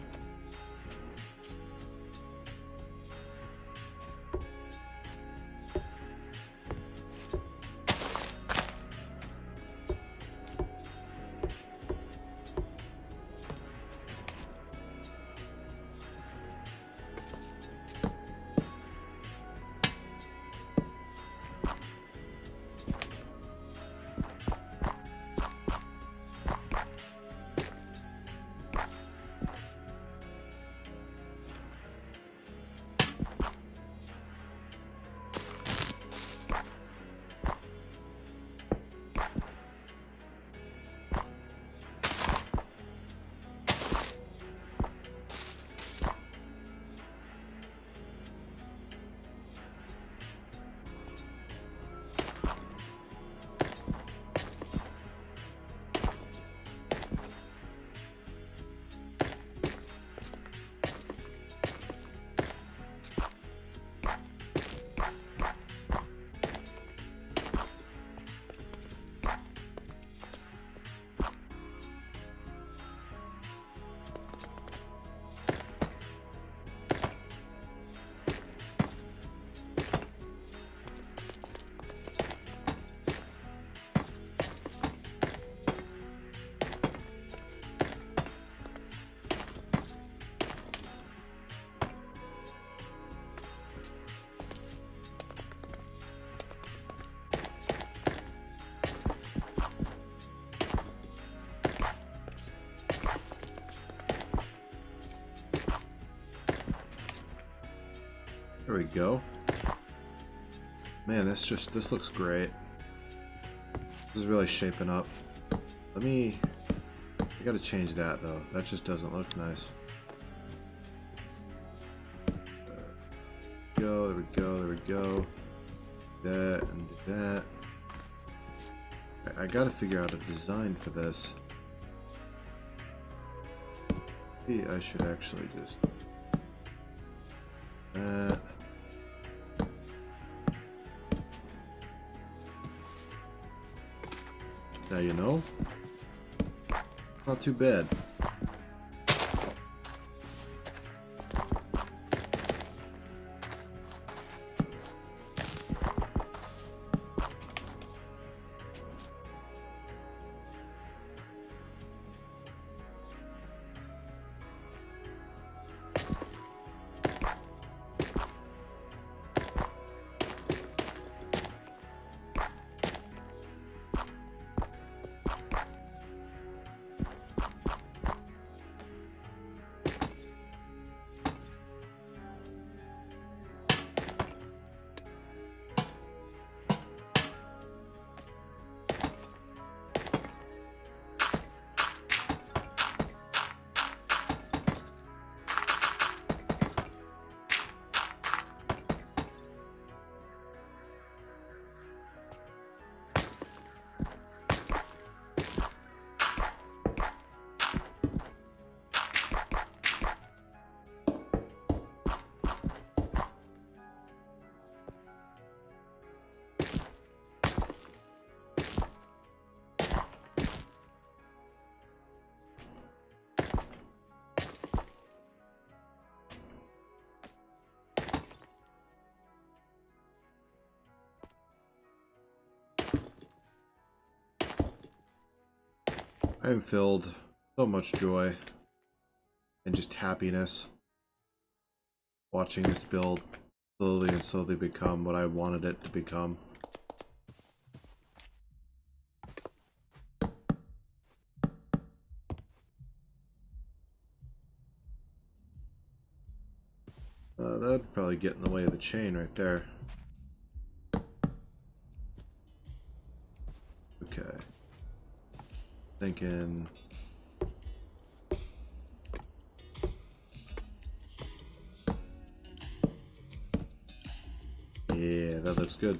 There we go. Man, this looks great. This is really shaping up. I gotta change that though. That just doesn't look nice. There we go, there we go. That and do that. I gotta figure out a design for this. Maybe I should actually just that. Now you know. Not too bad. I am filled with so much joy and just happiness watching this build slowly and slowly become what I wanted it to become. That would probably get in the way of the chain right there. Okay. Thinking... Yeah, that looks good.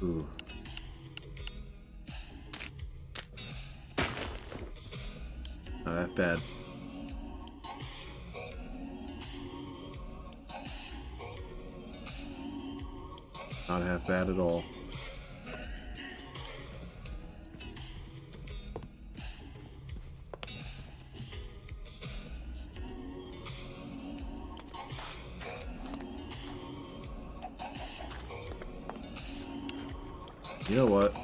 Ooh. Not that bad. Not half bad at all. You know what?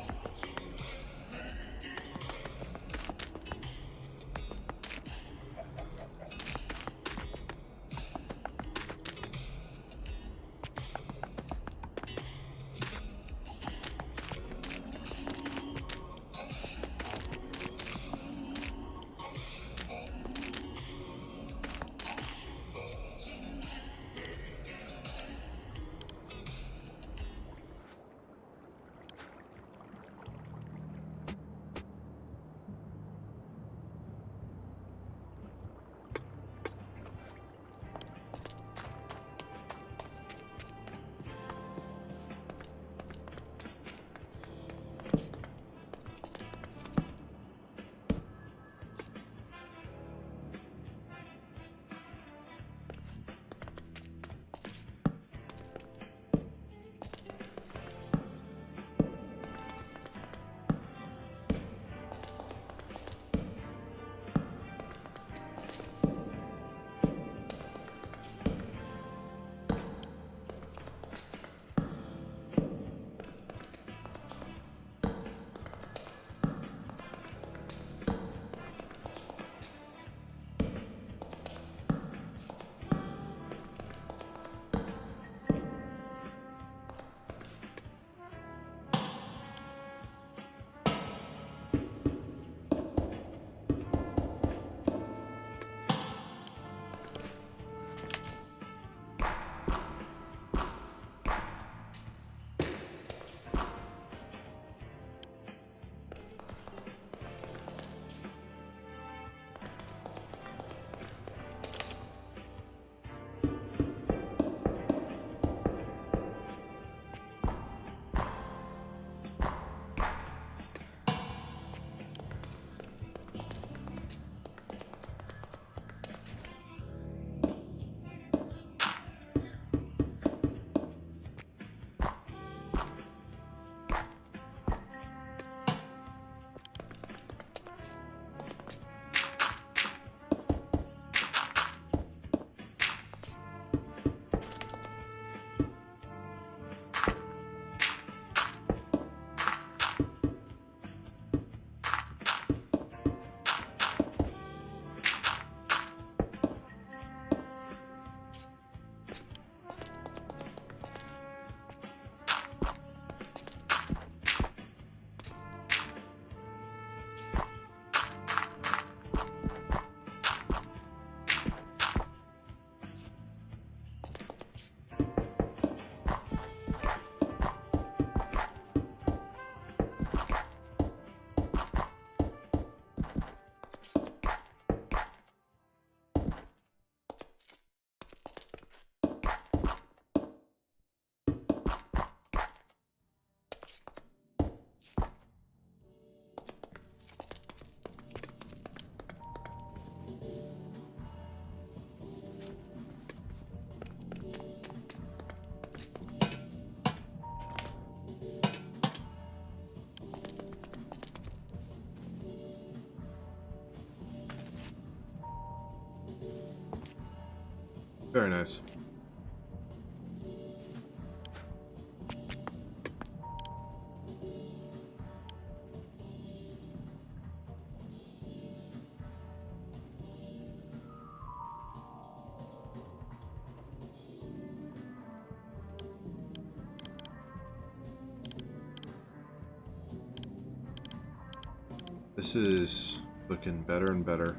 Very nice. This is looking better and better.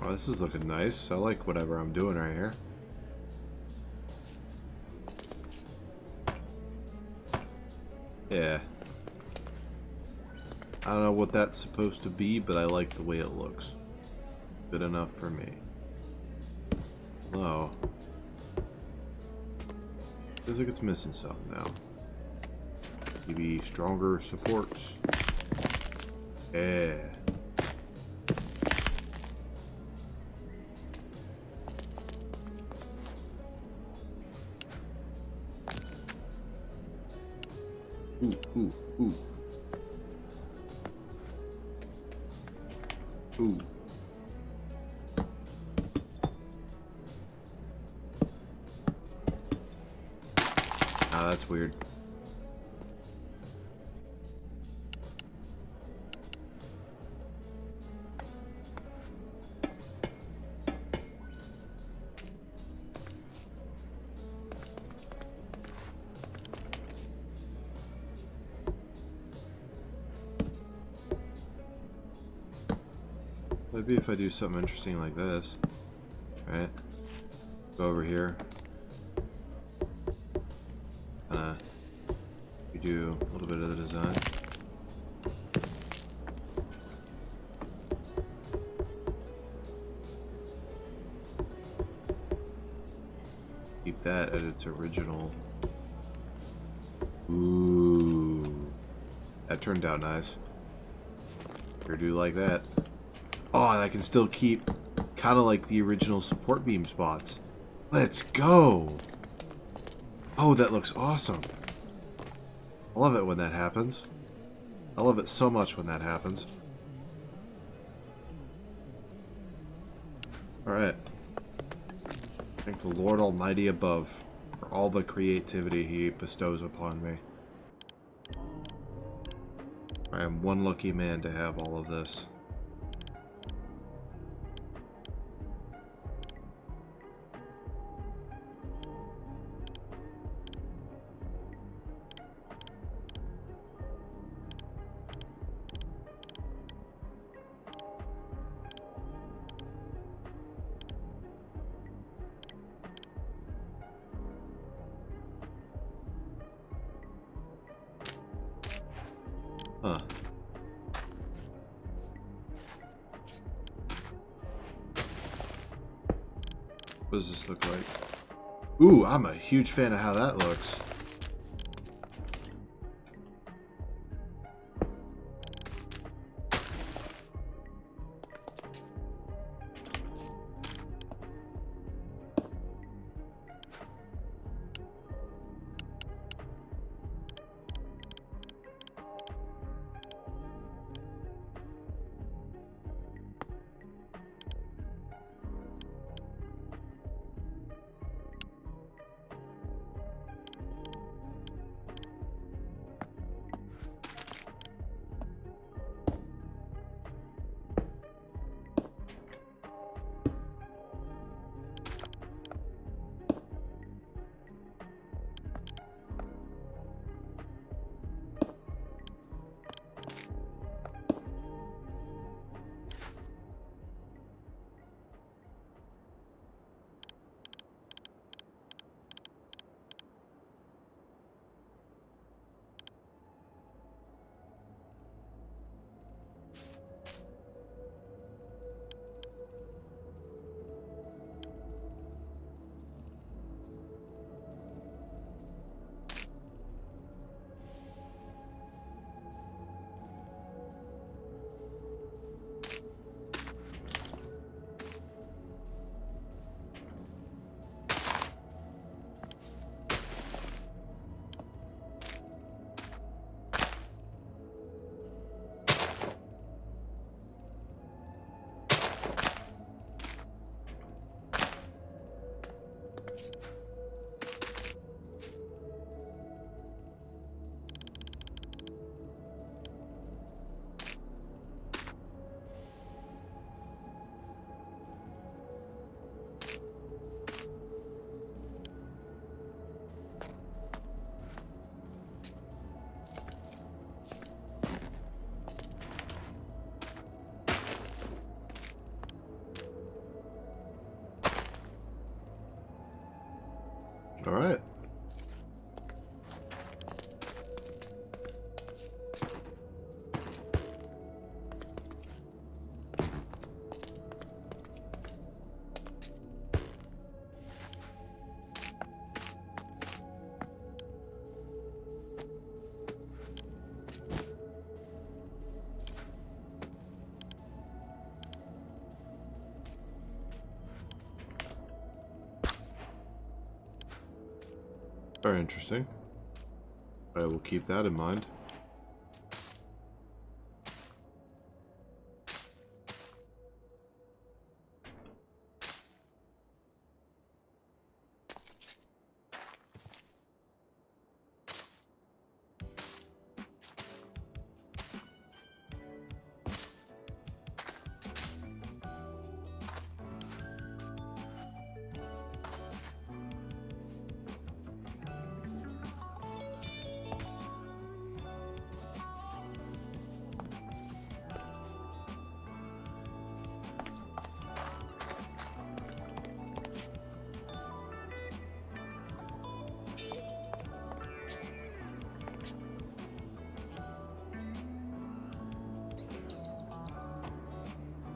Oh, this is looking nice. I like whatever I'm doing right here. Yeah. I don't know what that's supposed to be, but I like the way it looks. Good enough for me. Oh. Feels like it's missing something now. Maybe stronger supports. Yeah. Ooh. Ooh. Ah, that's weird. Maybe if I do something interesting like this, right? Go over here. We do a little bit of the design. Keep that at its original. Ooh. That turned out nice. Sure do like that. Oh, and I can still keep kind of like the original support beam spots. Let's go! Oh, that looks awesome. I love it when that happens. I love it so much when that happens. Alright. Thank the Lord Almighty above for all the creativity He bestows upon me. I am one lucky man to have all of this. Huh. What does this look like? Ooh, I'm a huge fan of how that looks. Alright. Very interesting. I will keep that in mind.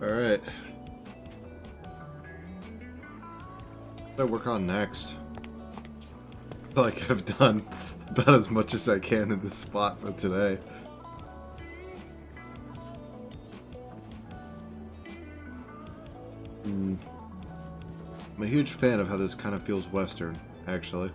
Alright. What do I work on next? like I've done about as much as I can in this spot for today. I'm a huge fan of how this kind of feels Western, actually.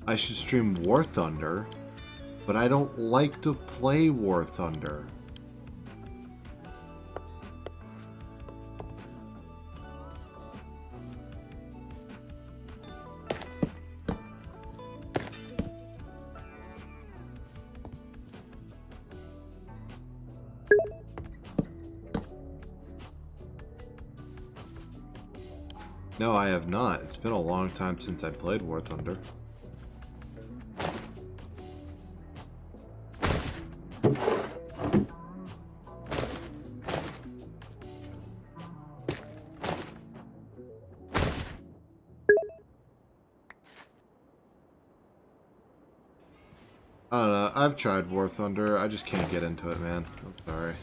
I should stream War Thunder, but I don't like to play War Thunder. No, I have not. It's been a long time since I played War Thunder. I don't know. I've tried War Thunder. I just can't get into it, man. I'm sorry.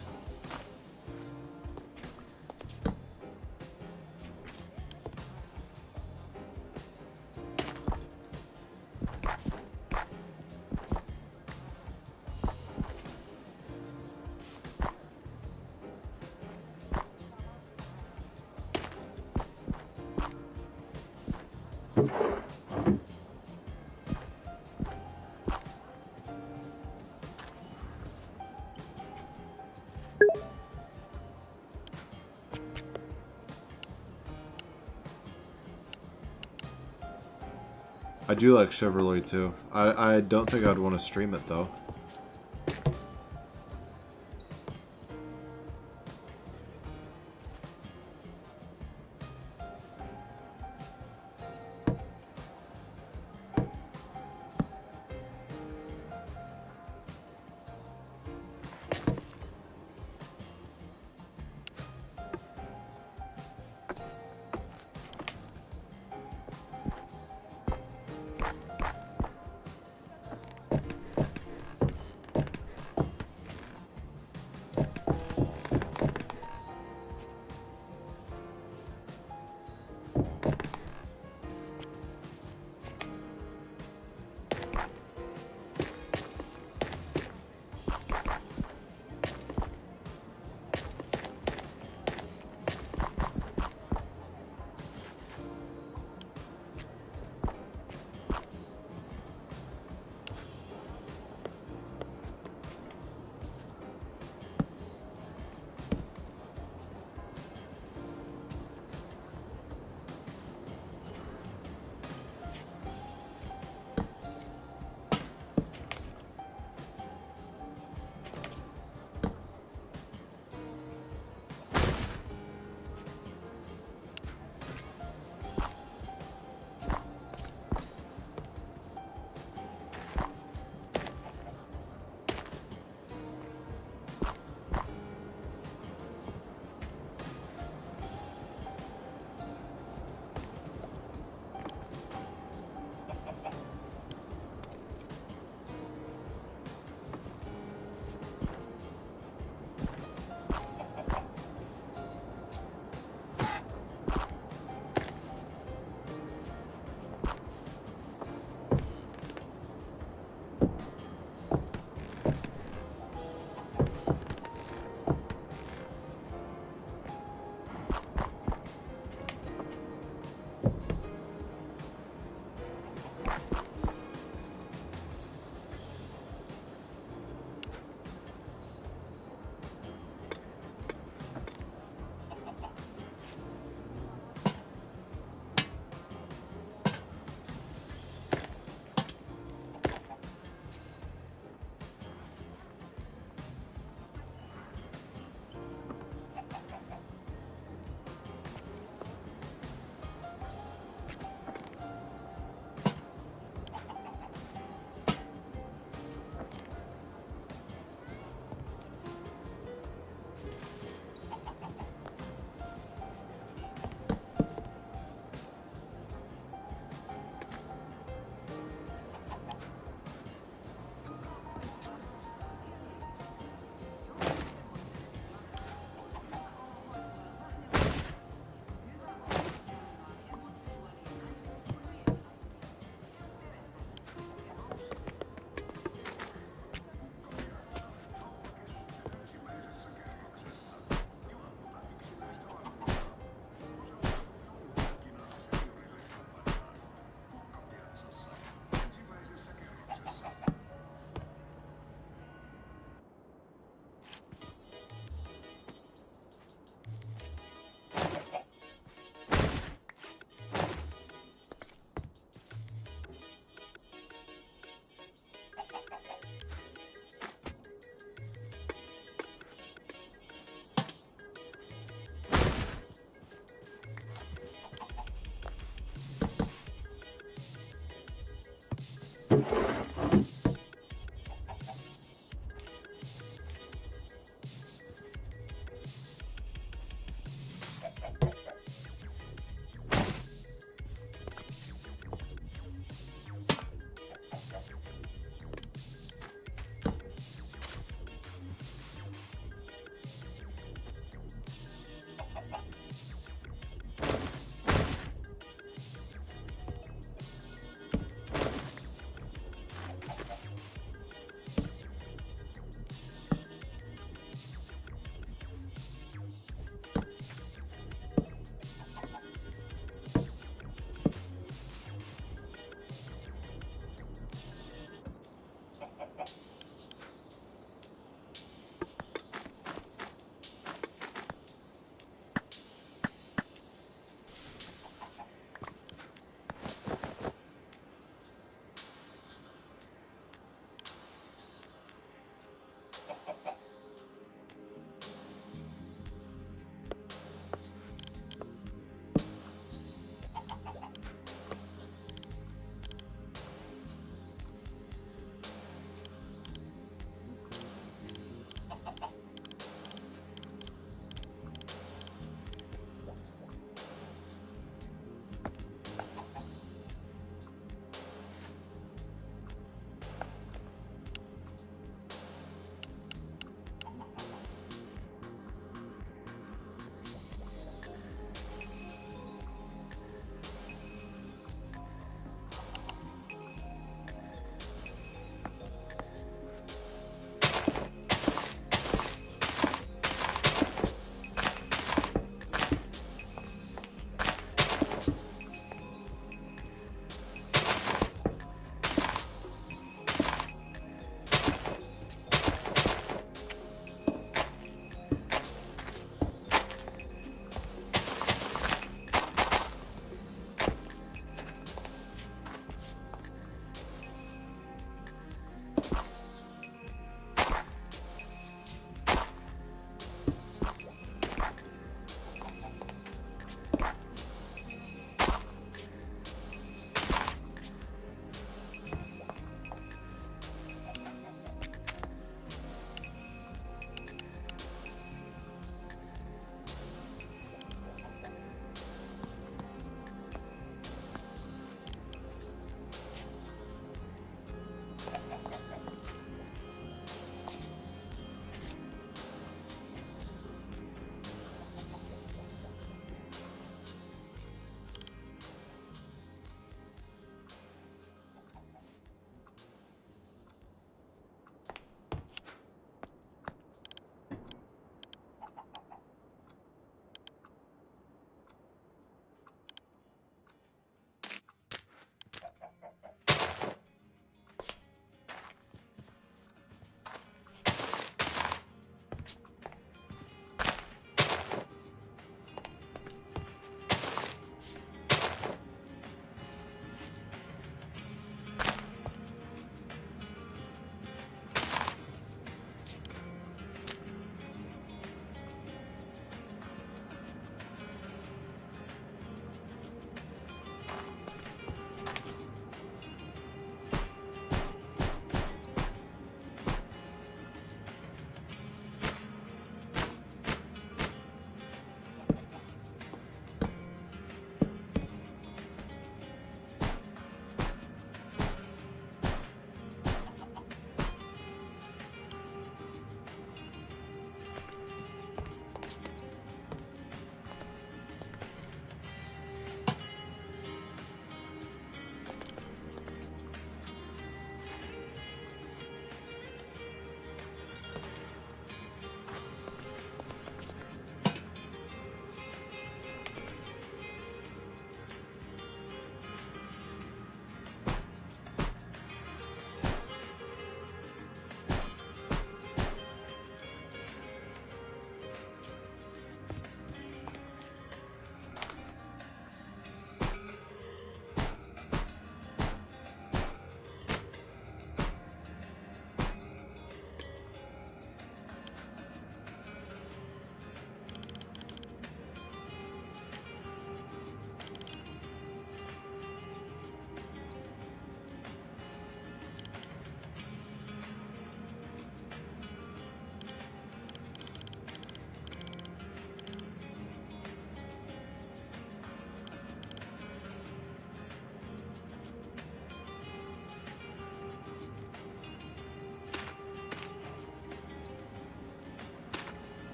I do like Chevrolet too. I don't think I'd want to stream it though.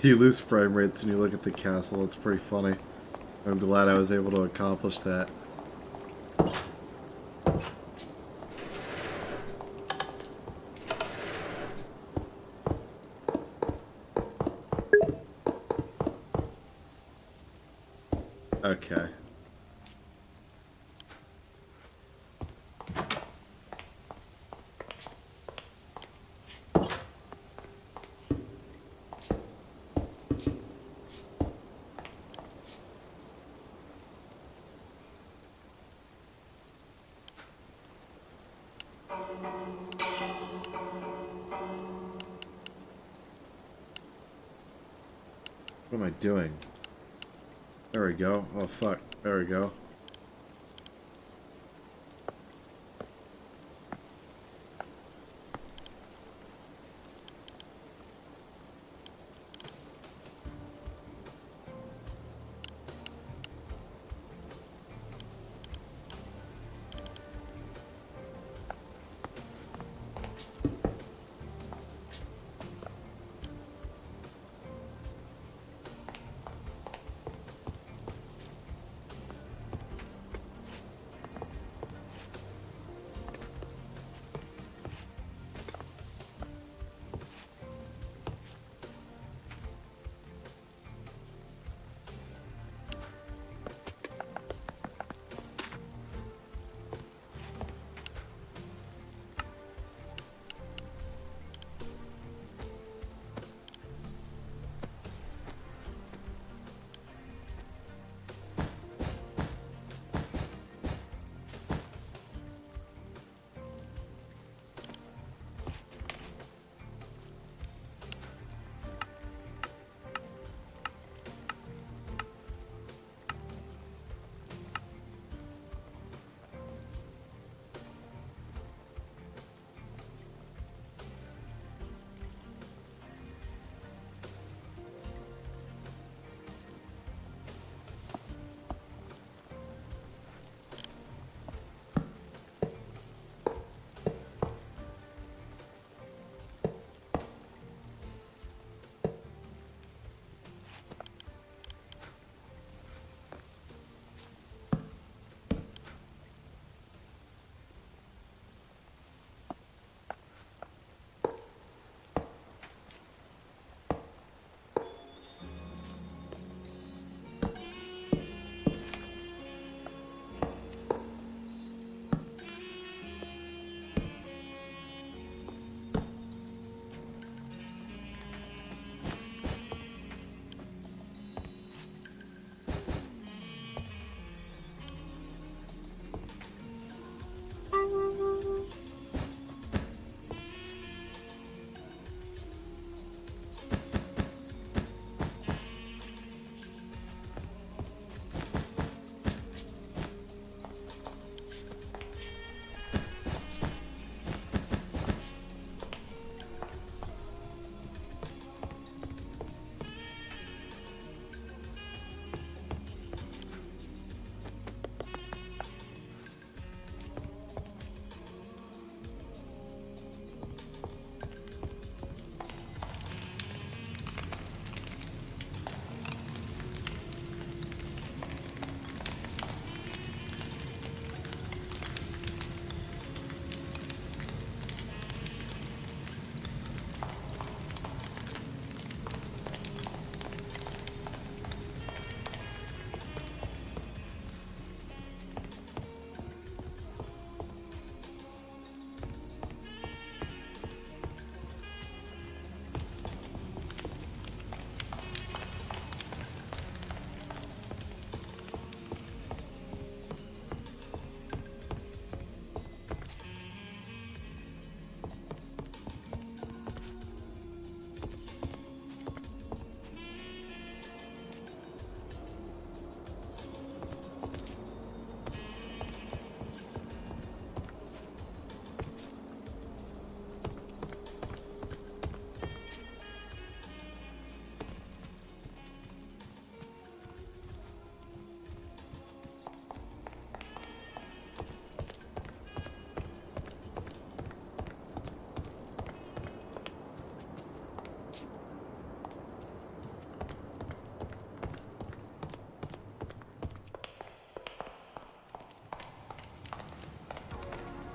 You lose frame rates and you look at the castle. It's pretty funny. I'm glad I was able to accomplish that. Okay. What am I doing? There we go. Oh, fuck. There we go.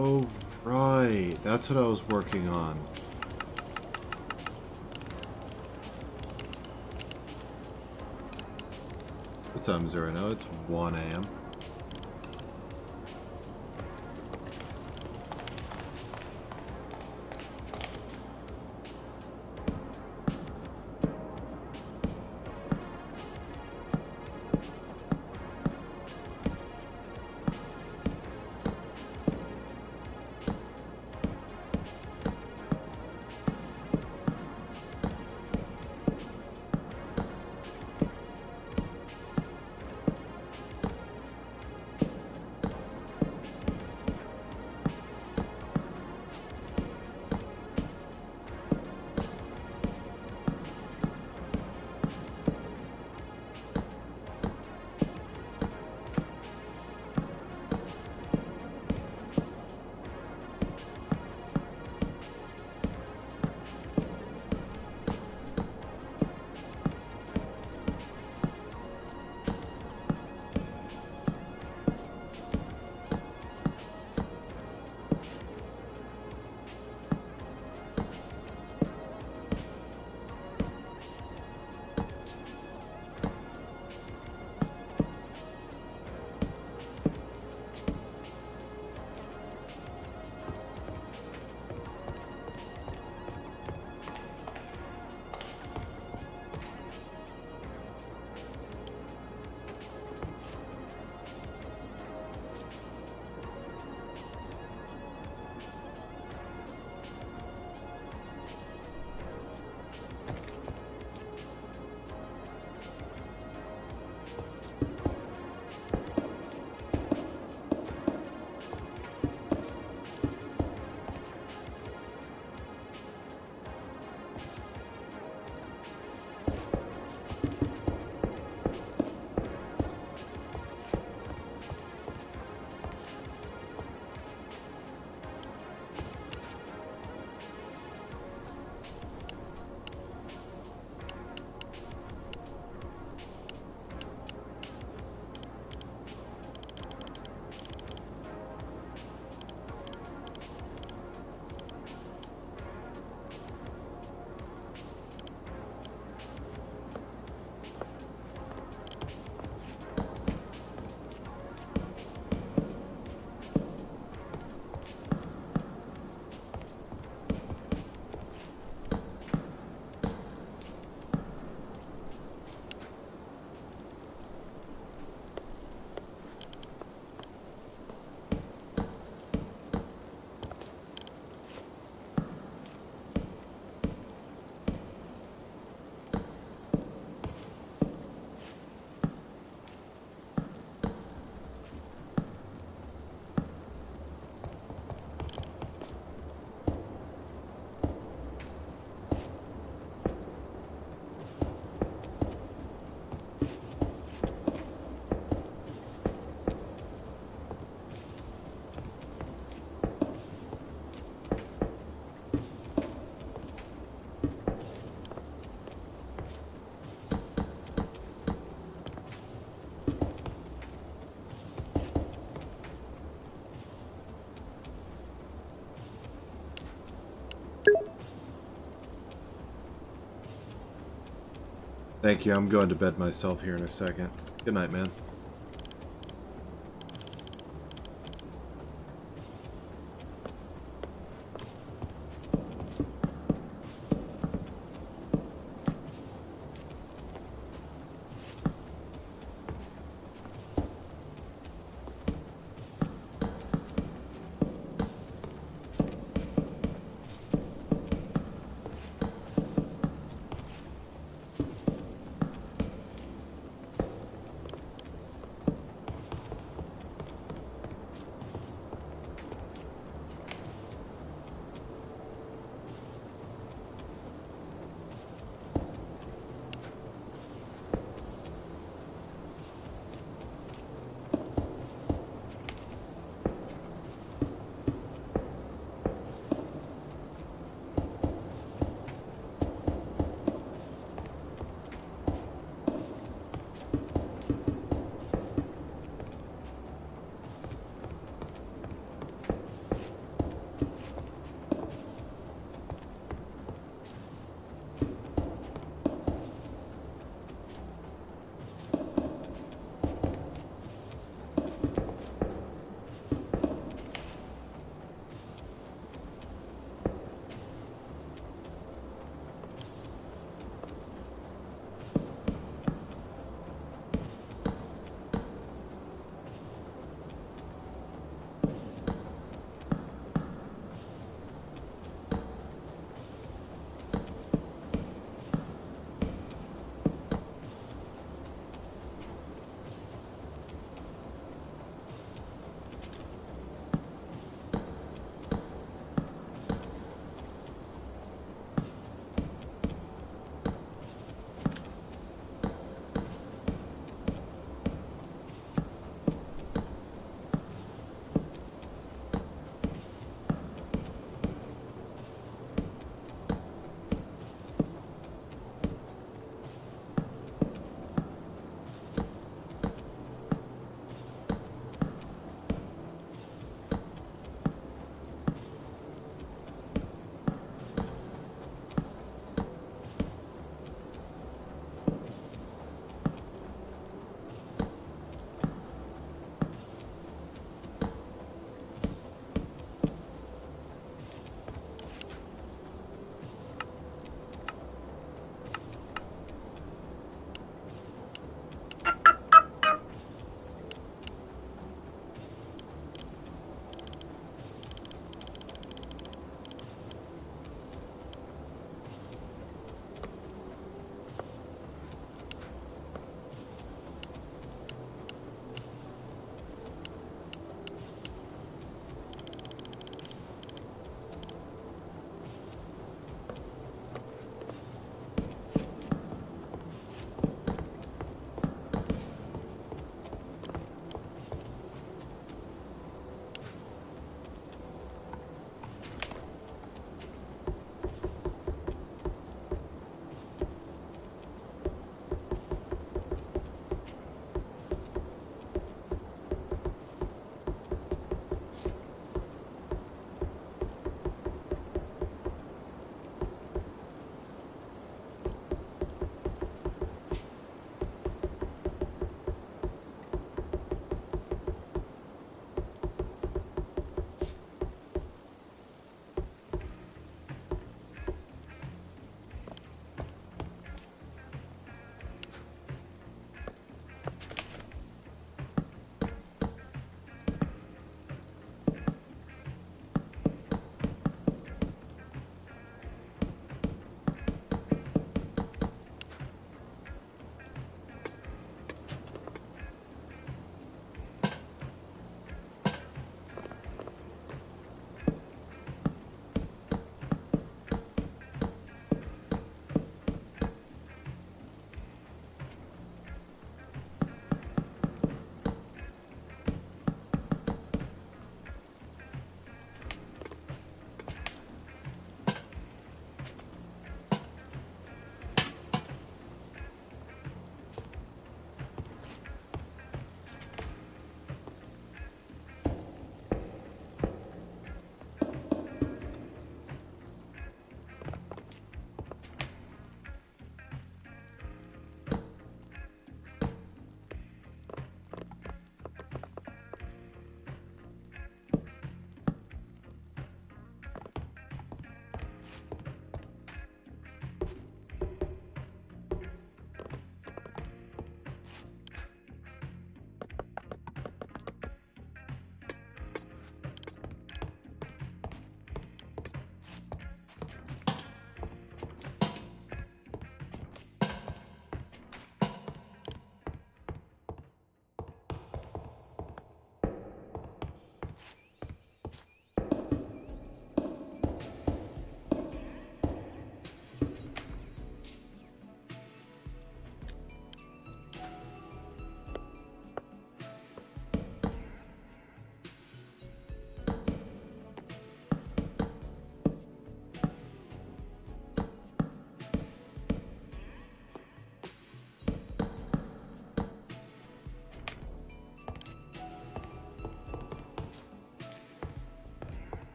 Oh, right. That's what I was working on. What time is it right now? It's 1 a.m. Thank you. I'm going to bed myself here in a second. Good night, man.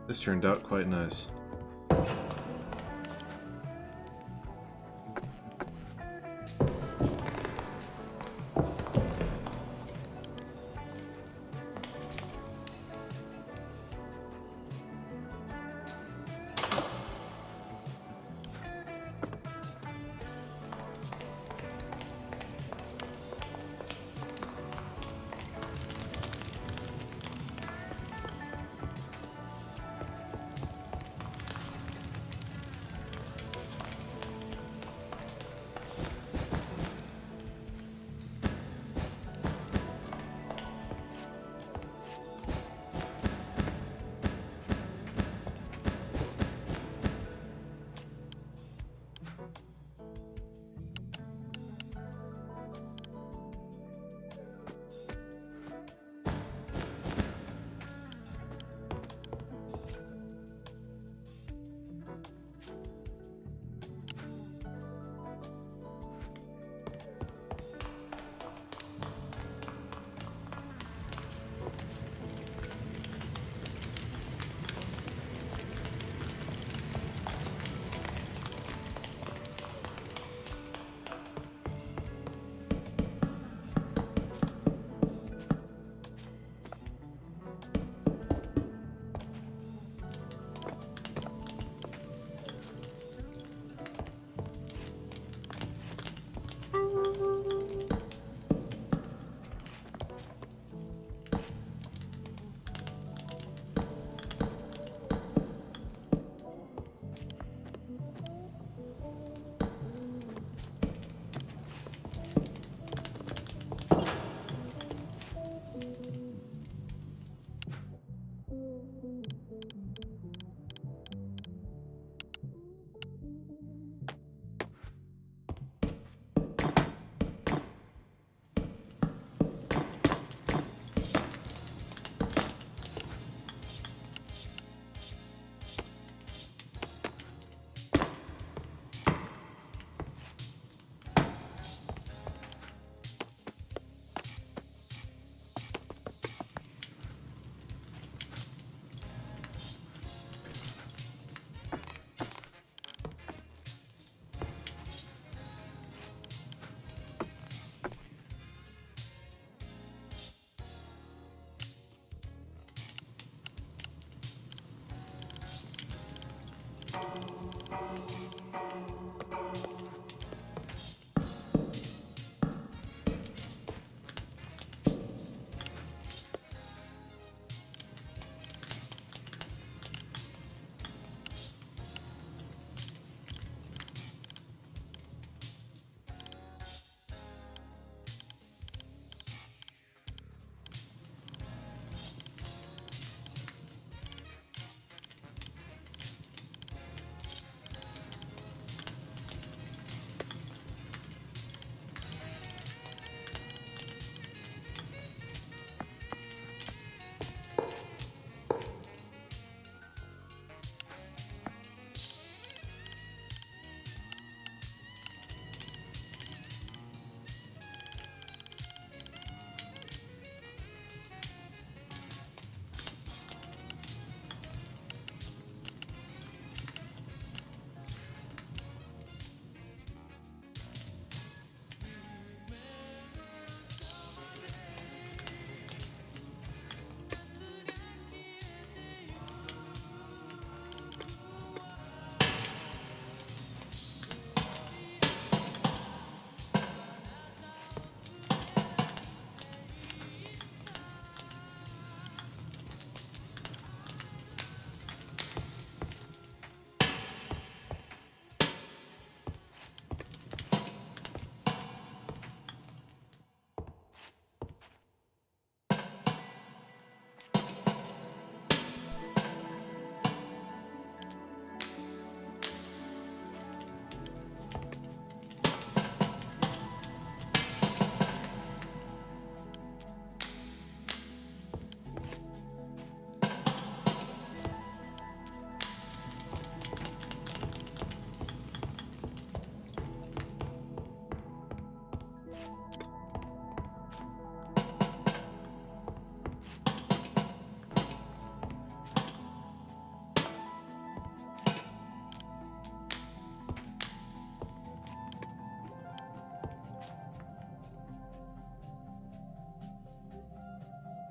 This turned out quite nice.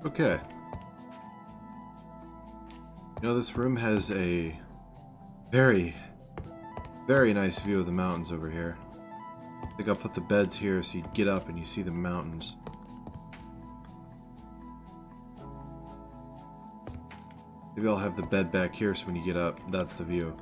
Okay. You know, this room has a very, very nice view of the mountains over here. I think I'll put the beds here so you get up and you see the mountains. Maybe I'll have the bed back here so when you get up, that's the view.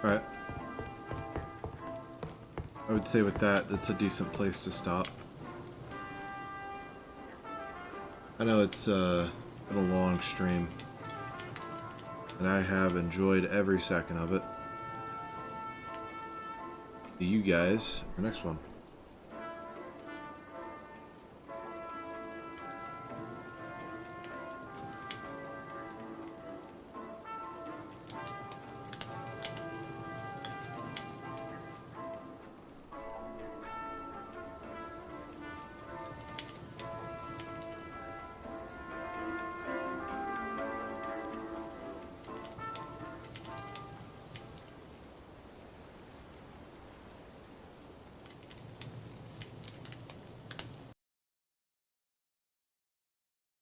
Alright. I would say with that, it's a decent place to stop. I know it's been a long stream, and I have enjoyed every second of it. See you guys in the next one.